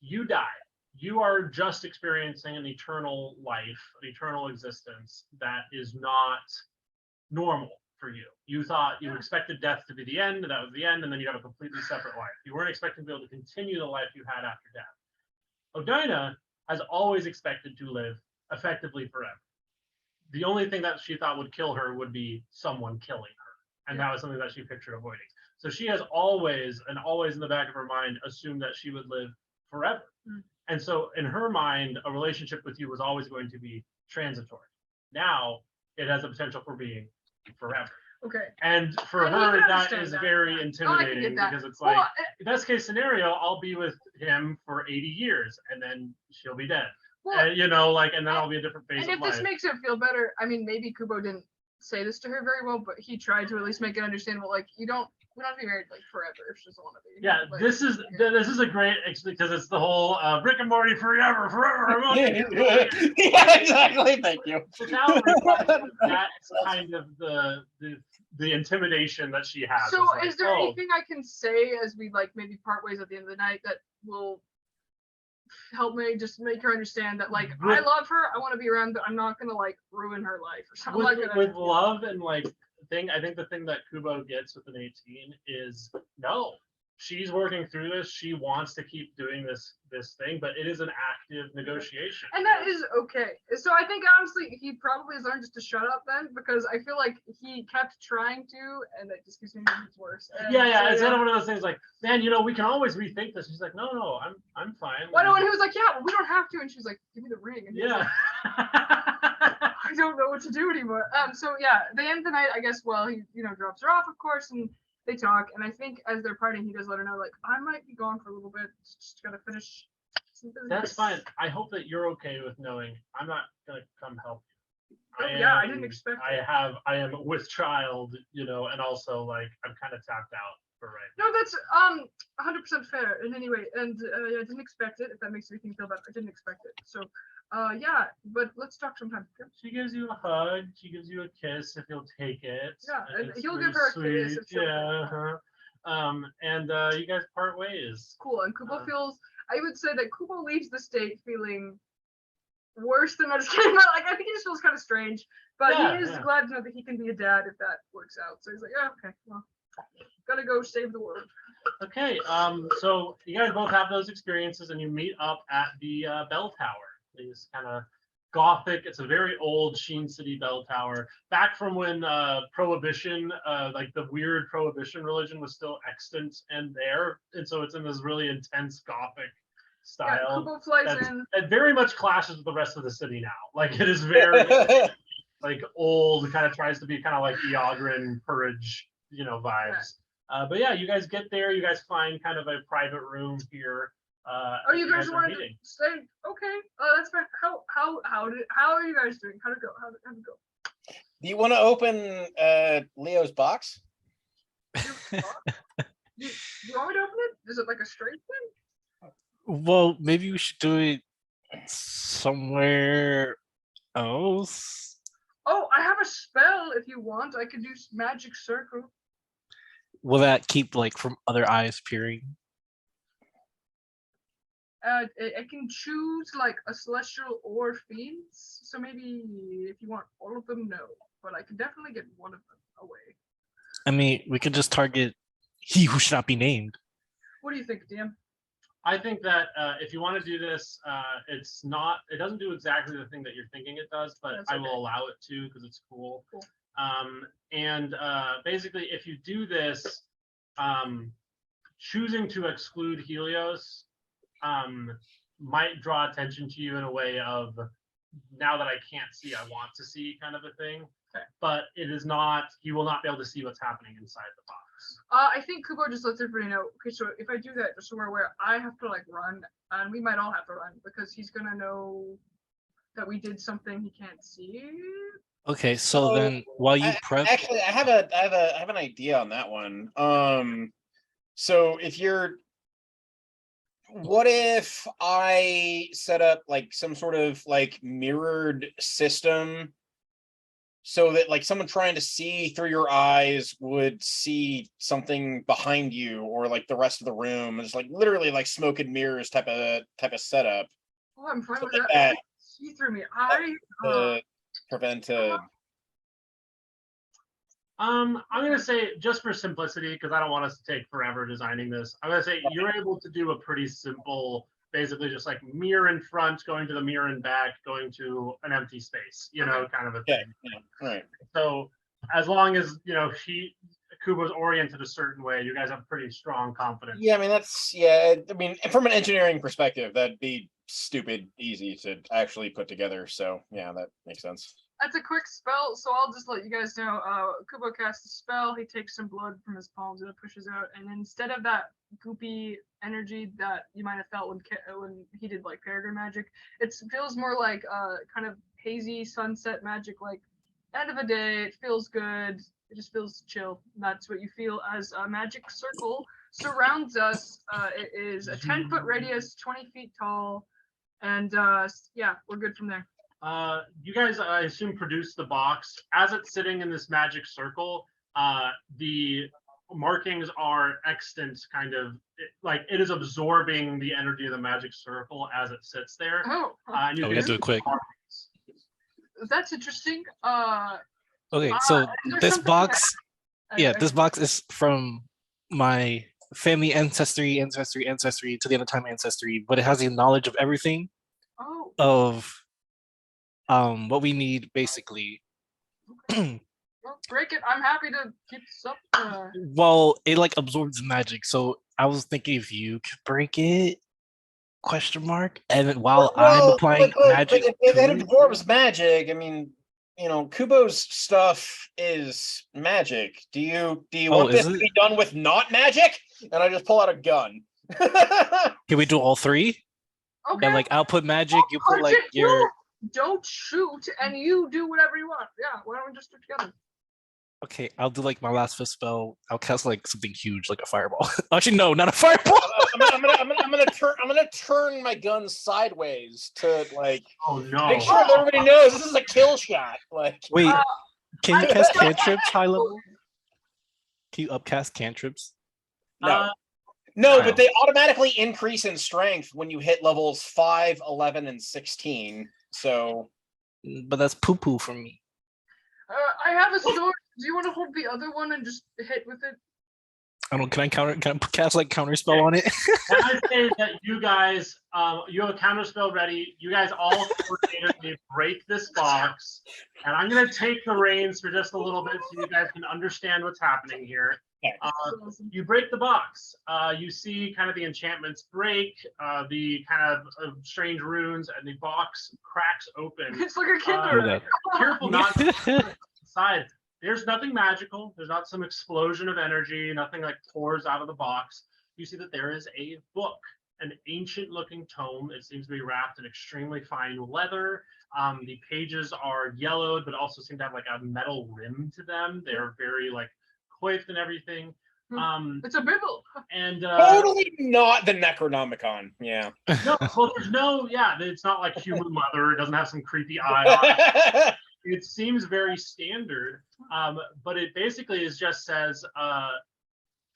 You die. You are just experiencing an eternal life, an eternal existence that is not normal for you. You thought you expected death to be the end, and that was the end, and then you have a completely separate life. You weren't expecting to be able to continue the life you had after death. Odina has always expected to live effectively forever. The only thing that she thought would kill her would be someone killing her. And that was something that she pictured avoiding. So she has always in the back of her mind assumed that she would live forever. And so in her mind, a relationship with you was always going to be transitory. Now it has the potential for being forever. Okay. And for And you her, can that understand is that. very Oh, I can intimidating get that. because it's like, Well, best case scenario, I'll be with him for 80 years and then she'll be dead. well, You know, like, and then I'll be a different phase and of if life. this makes her feel better, I mean, maybe Kubo didn't say this to her very well, but he tried to at least make it understandable. Like, we don't have to be married like forever if she doesn't want to be. Yeah, Like, this is a great because it's the whole Rick and Morty forever. yeah, exactly. Thank you. So now that's kind of the intimidation that she has. So, It's is there like, oh, anything I can say as we like maybe part ways at the end of the night that will help me just make her understand that like I love her, I want to be around, but I'm not gonna like ruin her life or something like that. with love and like I think the thing that Kubo gets with an 18 is no, she's working through this. She wants to keep doing this thing, but it is an active negotiation. And that is okay. So I think honestly he probably has learned just to shut up then, because I feel like he kept trying to, and it just keeps making it worse. And Yeah, so, it's kind of one of those things like, man, we can always rethink this. She's like, no, I'm fine. Well, no, and he was like, yeah, well, we don't have to, and she's like, give me the ring. And he was Yeah. like, I don't know what to do anymore. So yeah, they end the night, I guess. Well, he drops her off, of course, and they talk. And I think as they're parting, he does let her know like I might be gone for a little bit. Just gotta finish some business. That's fine. I hope that you're okay with knowing I'm not gonna come help you. I didn't expect it. I am with child, and also like I'm kind of tapped out for right now. No, that's 100% fair in any way. And I didn't expect it. If that makes anything feel better, I didn't expect it. So Yeah, but let's talk sometime. She gives you a hug. She gives you a kiss if you'll take it. Yeah, and It's he'll really give her a kiss sweet. if she'll take Yeah. it. Uh-huh. And you guys part ways. Cool. And Kubo Uh, feels. I would say that Kubo leaves the state feeling worse than I just came out. Like I think he just feels kind of strange, but Yeah, he is yeah. glad to know that he can be a dad if that works out. So he's like, yeah, okay, well, gotta go save the world. Okay. So you guys both have those experiences, and you meet up at the bell tower. These kind of gothic. It's a very old Sheen City bell tower, back from when Prohibition, like the weird Prohibition religion, was still extant and there, and so it's in this really intense gothic Yeah, style. Kubo flies in. It very much clashes with the rest of the city now. Like it is very like old, kind of tries to be kind of like Eogrin Purge, vibes. But yeah, you guys get there. You guys find kind of a private room here. Oh, you guys are wanted to meeting. stay? Okay, that's fine. How are you guys doing? How'd it go? How'd it go? Do you want to open Leo's box? Do you want me to open it? Is it like a straight thing? Well, maybe we should do it somewhere else. Oh, I have a spell if you want. I could do magic circle. Will that keep like from other eyes peering? I can choose like a celestial or fiends. So maybe if you want all of them, no. But I can definitely get one of them away. I mean, we could just target he who should not be named. What do you think, DM? I think that if you want to do this, it doesn't do exactly the thing that you're thinking it does, but That's I okay. will allow it to because it's cool. Cool. And basically, if you do this, choosing to exclude Helios might draw attention to you in a way of, now that I can't see, I want to see kind of a thing. Okay. But it is not, you will not be able to see what's happening inside the box. I think Kubo just lets everybody know. Okay, so if I do that, just so we're aware, I have to like run, and we might all have to run because he's gonna know that we did something he can't see. Okay, so then while you prep, Actually, I have an idea on that one. So what if I set up like some sort of like mirrored system so that like someone trying to see through your eyes would see something behind you or like the rest of the room? It's like literally like smoke and mirrors type of setup. Oh, I'm fine with Like that. that. See through me. Prevent I'm gonna say, just for simplicity, because I don't want us to take forever designing this, I'm gonna say you're able to do a pretty simple, basically just like mirror in front, going to the mirror in back, going to an empty space, kind of a thing. yeah. All right. So as long as Kubo's oriented a certain way, you guys have pretty strong confidence. Yeah, I mean from an engineering perspective, that'd be stupid easy to actually put together. So yeah, that makes sense. That's a quick spell, so I'll just let you guys know. Kubo casts a spell. He takes some blood from his palms and it pushes out. And instead of that goopy energy that you might have felt when he did like Peregrine magic, it feels more like kind of hazy sunset magic. Like end of a day, it feels good. It just feels chill. And that's what you feel as a magic circle surrounds us. It is a 10-foot radius, 20 feet tall, and yeah, we're good from there. You guys, I assume, produce the box. As it's sitting in this magic circle, the markings are extant, kind of like it is absorbing the energy of the magic circle as it sits there. Oh, And you we can gotta do it quick. that's interesting. Okay, so there's this something box, that- this box is from my family ancestry to the end of time ancestry, but it has the knowledge of everything Oh, of what we need basically. well, break it. I'm happy to keep this up. Well, it like absorbs magic, so I was thinking if you could break it, question mark, and then while I'm applying magic if to it it, absorbs magic, I mean, Kubo's stuff is magic. Do you want is this to it? be done with not magic? And I just pull out a gun. Can we do all three? Okay. And like output magic, you put Punch like it, your Don't shoot, and you do whatever you want. Yeah, why don't we just do it together? Okay, I'll do like my last fifth spell. I'll cast like something huge, like a fireball. Actually, no, not a fireball. I'm gonna turn my gun sideways to like Oh no! make sure that everybody knows this is a kill shot. Like, Wait, can you I- cast cantrips high level? Can you upcast cantrips? no, no. but they automatically increase in strength when you hit levels 5, 11, and 16. So, But that's poo poo for me. I have a sword. Do you want to hold the other one and just hit with it? I don't. Can I cast like counter spell on it? Can I say that you guys, you have a counter spell ready. You guys all coordinatedly break this box, and I'm gonna take the reins for just a little bit so you guys can understand what's happening here. You break the box. You see kind of the enchantments break, the kind of strange runes, and the box cracks open. It's like a Look Kinder at Egg. Careful not to that. inside. There's nothing magical. There's not some explosion of energy. Nothing like pours out of the box. You see that there is a book, an ancient-looking tome. It seems to be wrapped in extremely fine leather. The pages are yellowed, but also seem to have like a metal rim to them. They're very like coiffed and everything. It's a Bible. And totally not the Necronomicon. Yeah. no, well, there's no, yeah, it's not like human leather. It doesn't have some creepy eye on it. It seems very standard, but it basically just says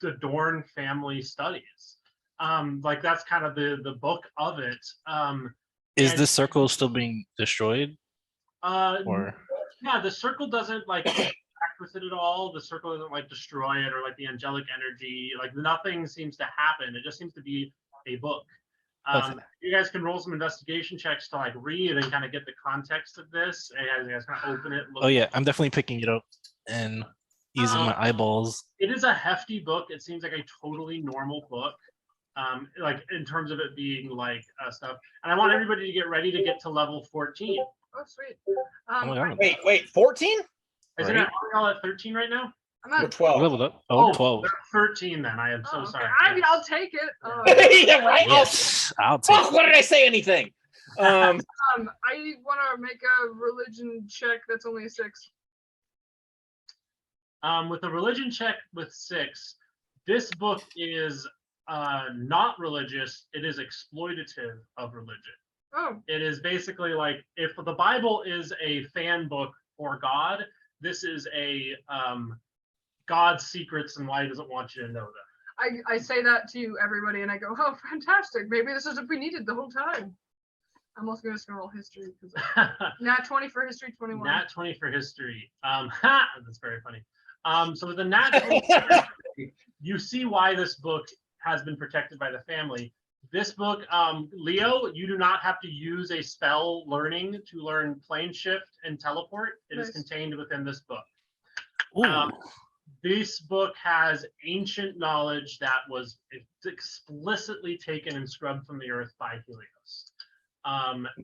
the Dorn family studies. Like that's kind of the book of it. Is And- this circle still being destroyed? Uh, Or yeah, the circle doesn't like interact with it at all. The circle doesn't like destroy it or like the angelic energy. Like nothing seems to happen. It just seems to be a book. Okay. You guys can roll some investigation checks to like read and kind of get the context of this. And you guys kind of open it. Look oh yeah, I'm definitely picking it up and using my eyeballs. It is a hefty book. It seems like a totally normal book, like in terms of it being like stuff. And I want everybody to get ready to get to level 14. Oh, sweet. Oh my god. Wait, 14? Isn't Right. it all at 13 right now? I'm Or at I 12? leveled up. Oh, 12. They're 13 then. I am so okay. sorry. I mean, Yes. I'll take it. Yeah, right. Yes, I'll take Fuck! What did I say? Anything? I want to make a religion check that's only a 6. With a religion check with 6, this book is not religious. It is exploitative of religion. Oh, It is basically like if the Bible is a fan book for God, this is a God's secrets and why he doesn't want you to know them. I say that to everybody and I go, oh, fantastic. Maybe this is what we needed the whole time. I'm also just going to roll history because nat 20 for history, 21. Nat 20 for history. That's very funny. So with the nat 20 for history, you see why this book has been protected by the family. This book, Leo, you do not have to use a spell learning to learn plane shift and teleport. It is Nice. contained within this book. Ooh. This book has ancient knowledge that was explicitly taken and scrubbed from the earth by Helios.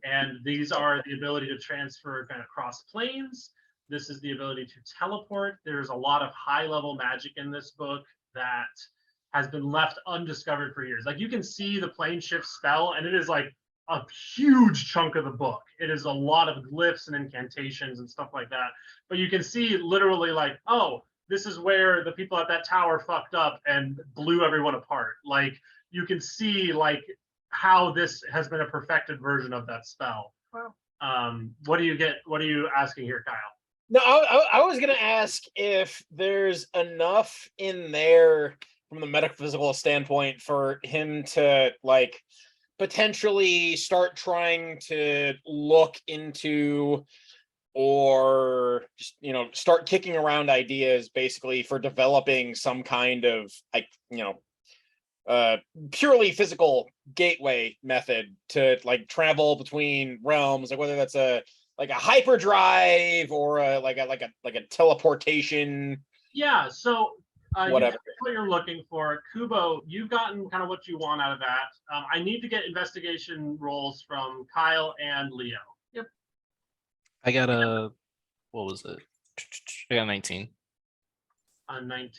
And these are the ability to transfer kind of cross planes. This is the ability to teleport. There's a lot of high level magic in this book that has been left undiscovered for years. Like you can see the plane shift spell and it is like a huge chunk of the book. It is a lot of glyphs and incantations and stuff like that. But you can see literally like, oh, this is where the people at that tower fucked up and blew everyone apart. Like you can see like how this has been a perfected version of that spell. Wow. What do you asking here, Kyle? No, I was gonna ask if there's enough in there from the metaphysical standpoint for him to like potentially start trying to look into or just start kicking around ideas basically for developing some kind of like purely physical gateway method to like travel between realms, like whether that's a hyperdrive or like a teleportation. Yeah, so Whatever. what you're looking for. Kubo, you've gotten kind of what you want out of that. I need to get investigation rolls from Kyle and Leo. I got a, what was it? I got 19. 19.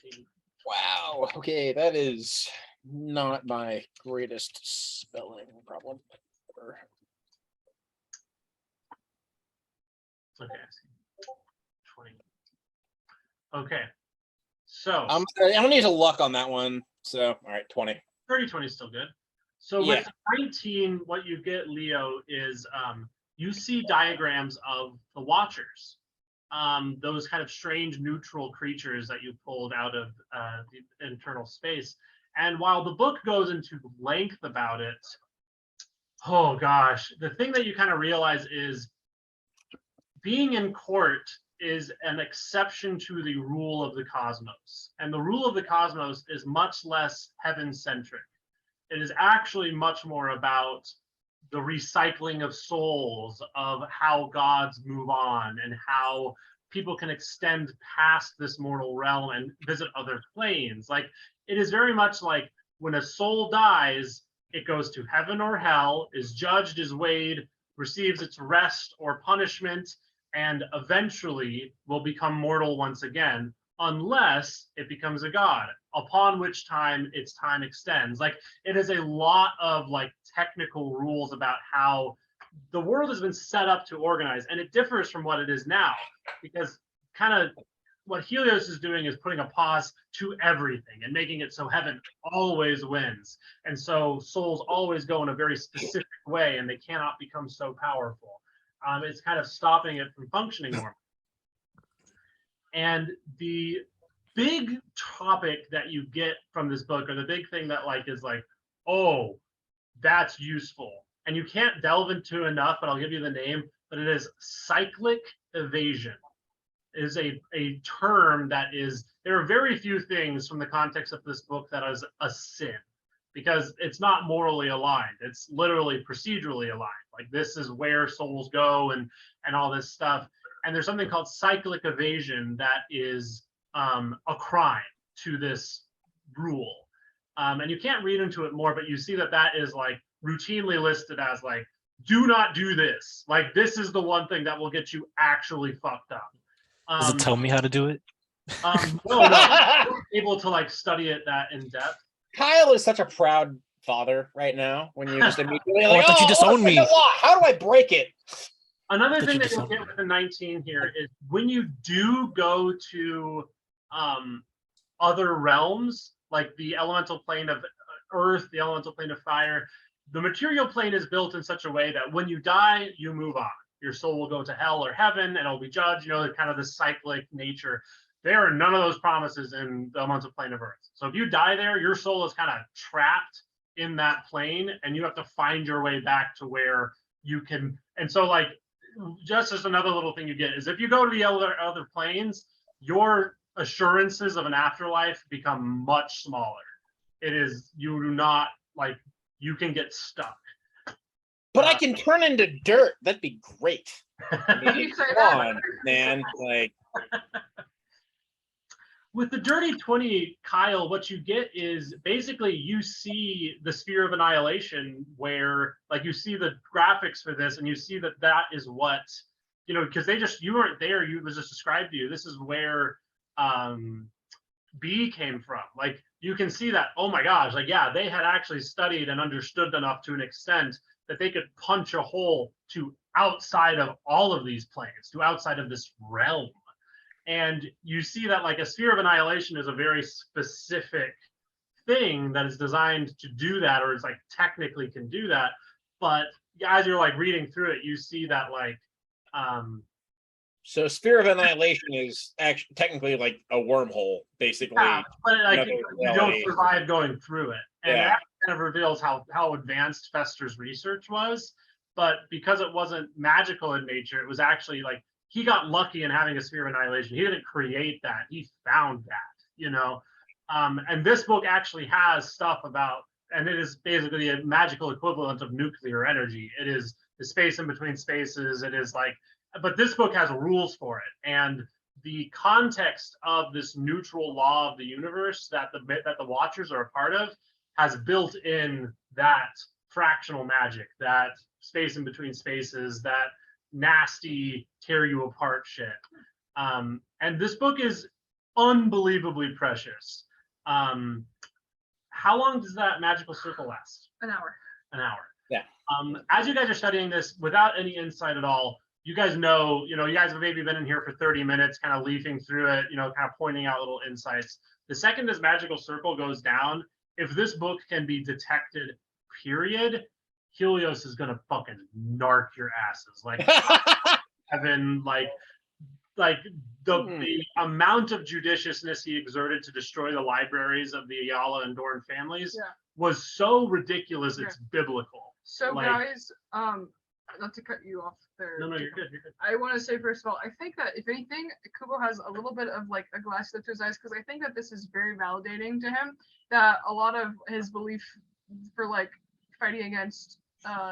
Wow. Okay, that is not my greatest spelling problem. Okay, I see. 20. Okay. So I'm gonna use a luck on that one. So all right, 20. 30-20 is still good. So Yeah. with 19, what you get, Leo, is you see diagrams of the Watchers, those kind of strange neutral creatures that you pulled out of the internal space. And while the book goes into length about it, oh gosh, the thing that you kind of realize is being in court is an exception to the rule of the cosmos. And the rule of the cosmos is much less heaven-centric. It is actually much more about the recycling of souls, of how gods move on, and how people can extend past this mortal realm and visit other planes. Like, it is very much like when a soul dies, it goes to heaven or hell, is judged, is weighed, receives its rest or punishment, and eventually will become mortal once again, unless it becomes a god, upon which time its time extends. Like, it is a lot of like technical rules about how the world has been set up to organize, and it differs from what it is now, because kind of what Helios is doing is putting a pause to everything and making it so heaven always wins. And so souls always go in a very specific way and they cannot become so powerful. It's kind of stopping it from functioning normally. And the big topic that you get from this book, or the big thing that like is like, oh, that's useful. And you can't delve into enough, but I'll give you the name, but it is cyclic evasion. It is a term that is, there are very few things from the context of this book that is a sin, because it's not morally aligned. It's literally procedurally aligned. Like, this is where souls go and all this stuff. And there's something called cyclic evasion that is a crime to this rule. And you can't read into it more, but you see that that is like routinely listed as like, do not do this. Like, this is the one thing that will get you actually fucked up. Does it tell me how to do it? No, I'm able to like study it that in depth. Kyle is such a proud father right now when you just immediately like, I thought you disowned me. How do I break it? Another Did thing you that you'll disown get me? with the 19 here is when you do go to other realms, like the elemental plane of earth, the elemental plane of fire, the material plane is built in such a way that when you die, you move on. Your soul will go to hell or heaven and it'll be judged, you know, kind of the cyclic nature. There are none of those promises in the elemental plane of earth. So if you die there, your soul is kind of trapped in that plane and you have to find your way back to where you can. And so like, just as another little thing you get is if you go to the other planes, your assurances of an afterlife become much smaller. It is, you do not, like, you can get stuck. But I can turn into dirt. That'd be great. I mean, You say come that. on, man. Like, With the dirty 20, Kyle, what you get is basically you see the sphere of annihilation where, like, you see the graphics for this and you see that that is what, you know, because you weren't there, it was just described to you. This is where B came from. Like, you can see that, oh my gosh, like, yeah, they had actually studied and understood enough to an extent that they could punch a hole to outside of all of these planes, to outside of this realm. And you see that like a sphere of annihilation is a very specific thing that is designed to do that, or it's like technically can do that. But as you're like reading through it, you see that like so sphere of annihilation is actually technically like a wormhole, basically. yeah, but like you don't reality. survive going through it. And Yeah. that kind of reveals how advanced Fester's research was. But because it wasn't magical in nature, it was actually like he got lucky in having a sphere of annihilation. He didn't create that. He found that, you know. And this book actually has stuff about, and it is basically a magical equivalent of nuclear energy. It is the space in between spaces. It is like, but this book has rules for it. And the context of this neutral law of the universe that the Watchers are a part of has built in that fractional magic, that space in between spaces, that nasty tear you apart shit. And this book is unbelievably precious. How long does that magical circle last? An hour. An hour. Yeah. As you guys are studying this, without any insight at all, you guys know, you guys have maybe been in here for 30 minutes, kind of leafing through it, kind of pointing out little insights. The second this magical circle goes down, if this book can be detected, period, Helios is gonna fucking narc your asses. Like Evan, like the amount of judiciousness he exerted to destroy the libraries of the Ayala and Dorn families was so ridiculous, it's biblical. So guys, not to cut you off there. No, you're good. You're good. I want to say first of all, I think that if anything, Kubo has a little bit of like a glass slip to his eyes, because I think that this is very validating to him, that a lot of his belief for like fighting against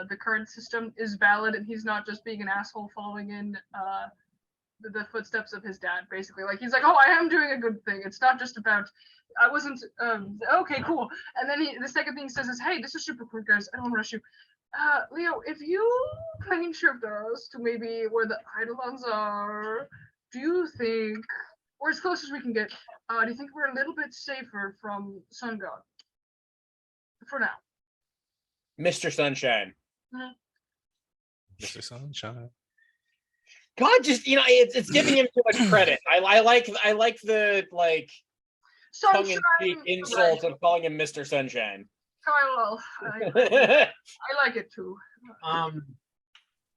the current system is valid, and he's not just being an asshole following in the footsteps of his dad, basically. Like he's like, oh, I am doing a good thing. It's not just about I wasn't okay, cool. And then the second thing he says is, hey, this is super quick, guys. I don't want to rush you. Leo, if you plane shift us to maybe where the Eidolons are, do you think, or as close as we can get, do you think we're a little bit safer from Sun God? For now. Mr. Sunshine. Mr. Sunshine. God, just it's giving him too much credit. I like the like tongue-in-cheek insult of calling him Mr. Sunshine. Kyle, I like it too.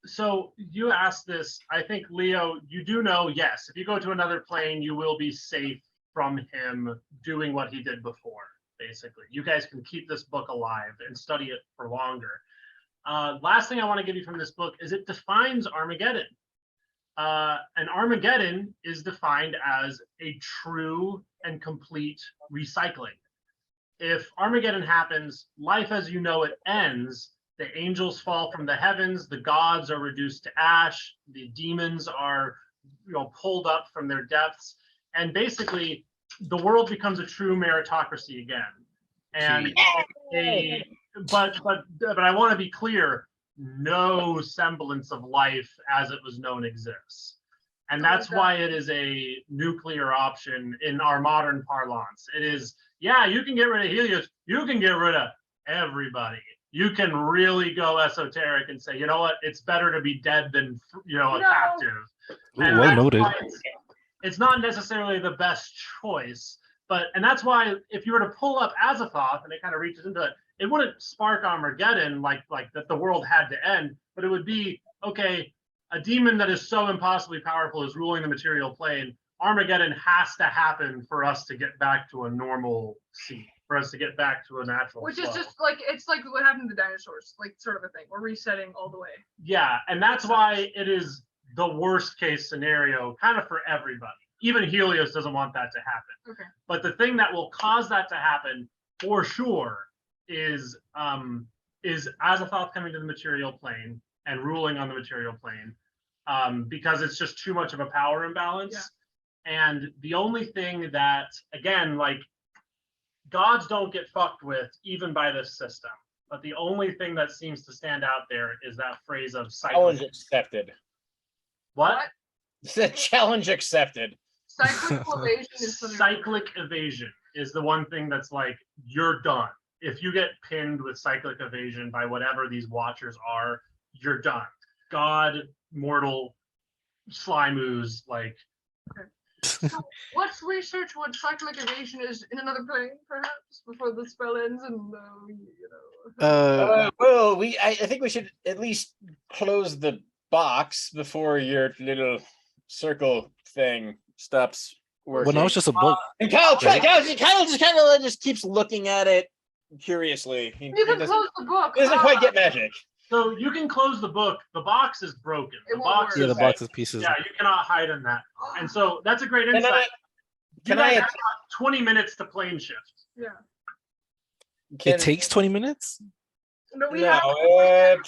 So you asked this, I think, Leo, you do know, yes, if you go to another plane, you will be safe from him doing what he did before, basically. You guys can keep this book alive and study it for longer. Last thing I want to give you from this book is it defines Armageddon. And Armageddon is defined as a true and complete recycling. If Armageddon happens, life as you know it ends. The angels fall from the heavens, the gods are reduced to ash, the demons are pulled up from their depths, and basically the world becomes a true meritocracy again. And but I want to be clear, no semblance of life as it was known exists. And that's why it is a nuclear option in our modern parlance. It is, yeah, you can get rid of Helios, you can get rid of everybody. You can really go esoteric and say, you know what, it's better to be dead than a captive. Ooh, well noted. It's not necessarily the best choice, and that's why if you were to pull up Azathoth and it kind of reaches into it, it wouldn't spark Armageddon like that the world had to end, but it would be, okay, a demon that is so impossibly powerful is ruling the material plane. Armageddon has to happen for us to get back to a normal scene, for us to get back to a natural Which flow. is just like, it's like what happened to the dinosaurs, like sort of a thing. We're resetting all the way. Yeah, and that's why it is the worst case scenario kind of for everybody. Even Helios doesn't want that to happen. Okay. But the thing that will cause that to happen for sure is Azathoth coming to the material plane and ruling on the material plane, because it's just too much of a power imbalance. Yeah. And the only thing that, again, like, gods don't get fucked with even by this system. But the only thing that seems to stand out there is that phrase of Challenge cyclic. accepted. What? The challenge accepted. Cyclic evasion is something. Cyclic evasion is the one thing that's like, you're done. If you get pinned with cyclic evasion by whatever these watchers are, you're done. God, mortal, Slimus, like. Okay. So let's research what cyclic evasion is in another plane, perhaps, before the spell ends, and Well, I think we should at least close the box before your little circle thing stops working. Well, no, it's just a book. And Kyle just keeps looking at it curiously. you can close the book. He doesn't quite get magic. So you can close the book. The box is broken. It The won't box work. Yeah, is the box is pieces. yeah, you cannot hide in that. And so that's a great Can insight. I- You guys have 20 minutes to plane shift. Yeah. It takes 20 minutes? No, we No, have.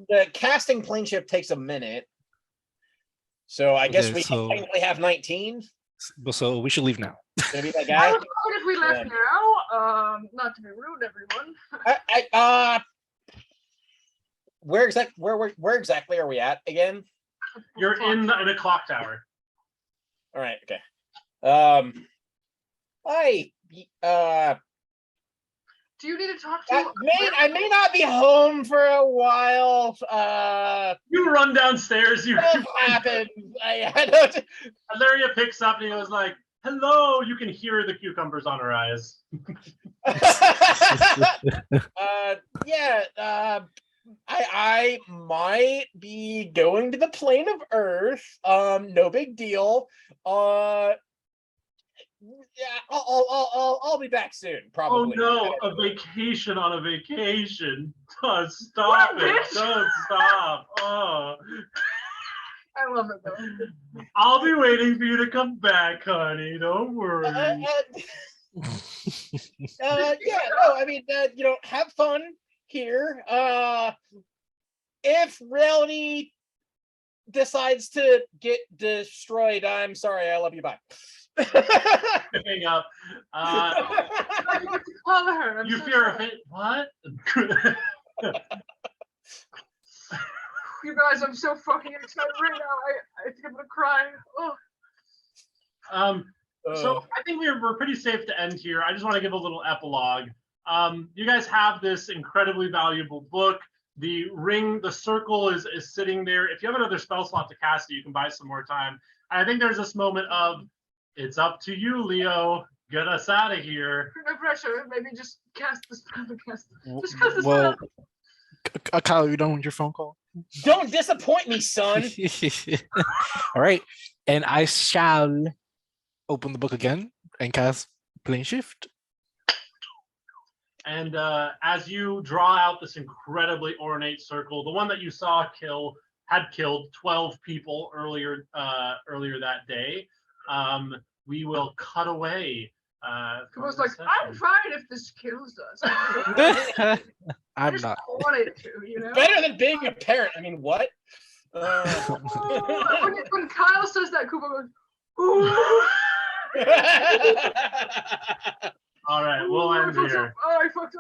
the casting plane shift takes a minute. So I guess Okay, we so- technically have 19. So we should leave now. Gonna be that I guy. would fine if we left now. Not to be rude, everyone. Where exactly are we at again? You're in a clock tower. All right, okay. Do you need to talk to? I may not be home for a while. You run downstairs. Stuff happens. I don't. Hilaria picks up and he goes like, "Hello." You can hear the cucumbers on her eyes. Yeah. I might be going to the plane of Earth. No big deal. Yeah, I'll be back soon. Oh Probably. no, a vacation on a vacation. Stop What a it. bitch. Don't stop. Oh. I love it though. I'll be waiting for you to come back, honey. Don't worry. Yeah. No, I mean, have fun here. If reality decides to get destroyed, I'm sorry. I love you. Bye. Hang up. I need to call her. I'm You so fear sorry. of it? What? You guys, I'm so fucking excited right now. I think I'm gonna cry. Oh. So I think we're pretty safe to end here. I just want to give a little epilogue. You guys have this incredibly valuable book. The ring, the circle is sitting there. If you have another spell slot to cast it, you can buy some more time. I think there's this moment of, it's up to you, Leo. Get us out of here. No pressure. Maybe just cast the spell. Just cast the Well, spell. Kyle, you done with your phone call? Don't disappoint me, son. All right, and I shall open the book again and cast Plane Shift. And as you draw out this incredibly ornate circle, the one that you saw had killed 12 people earlier that day. We will cut away. I from was the like, session. I'm fine if this kills us. I I'm just not. want it to, you know. Better than being a parent. I mean, what? When Kyle says that, Cooper goes, "Ooh." All right, we'll Ooh, end here. I fucked up.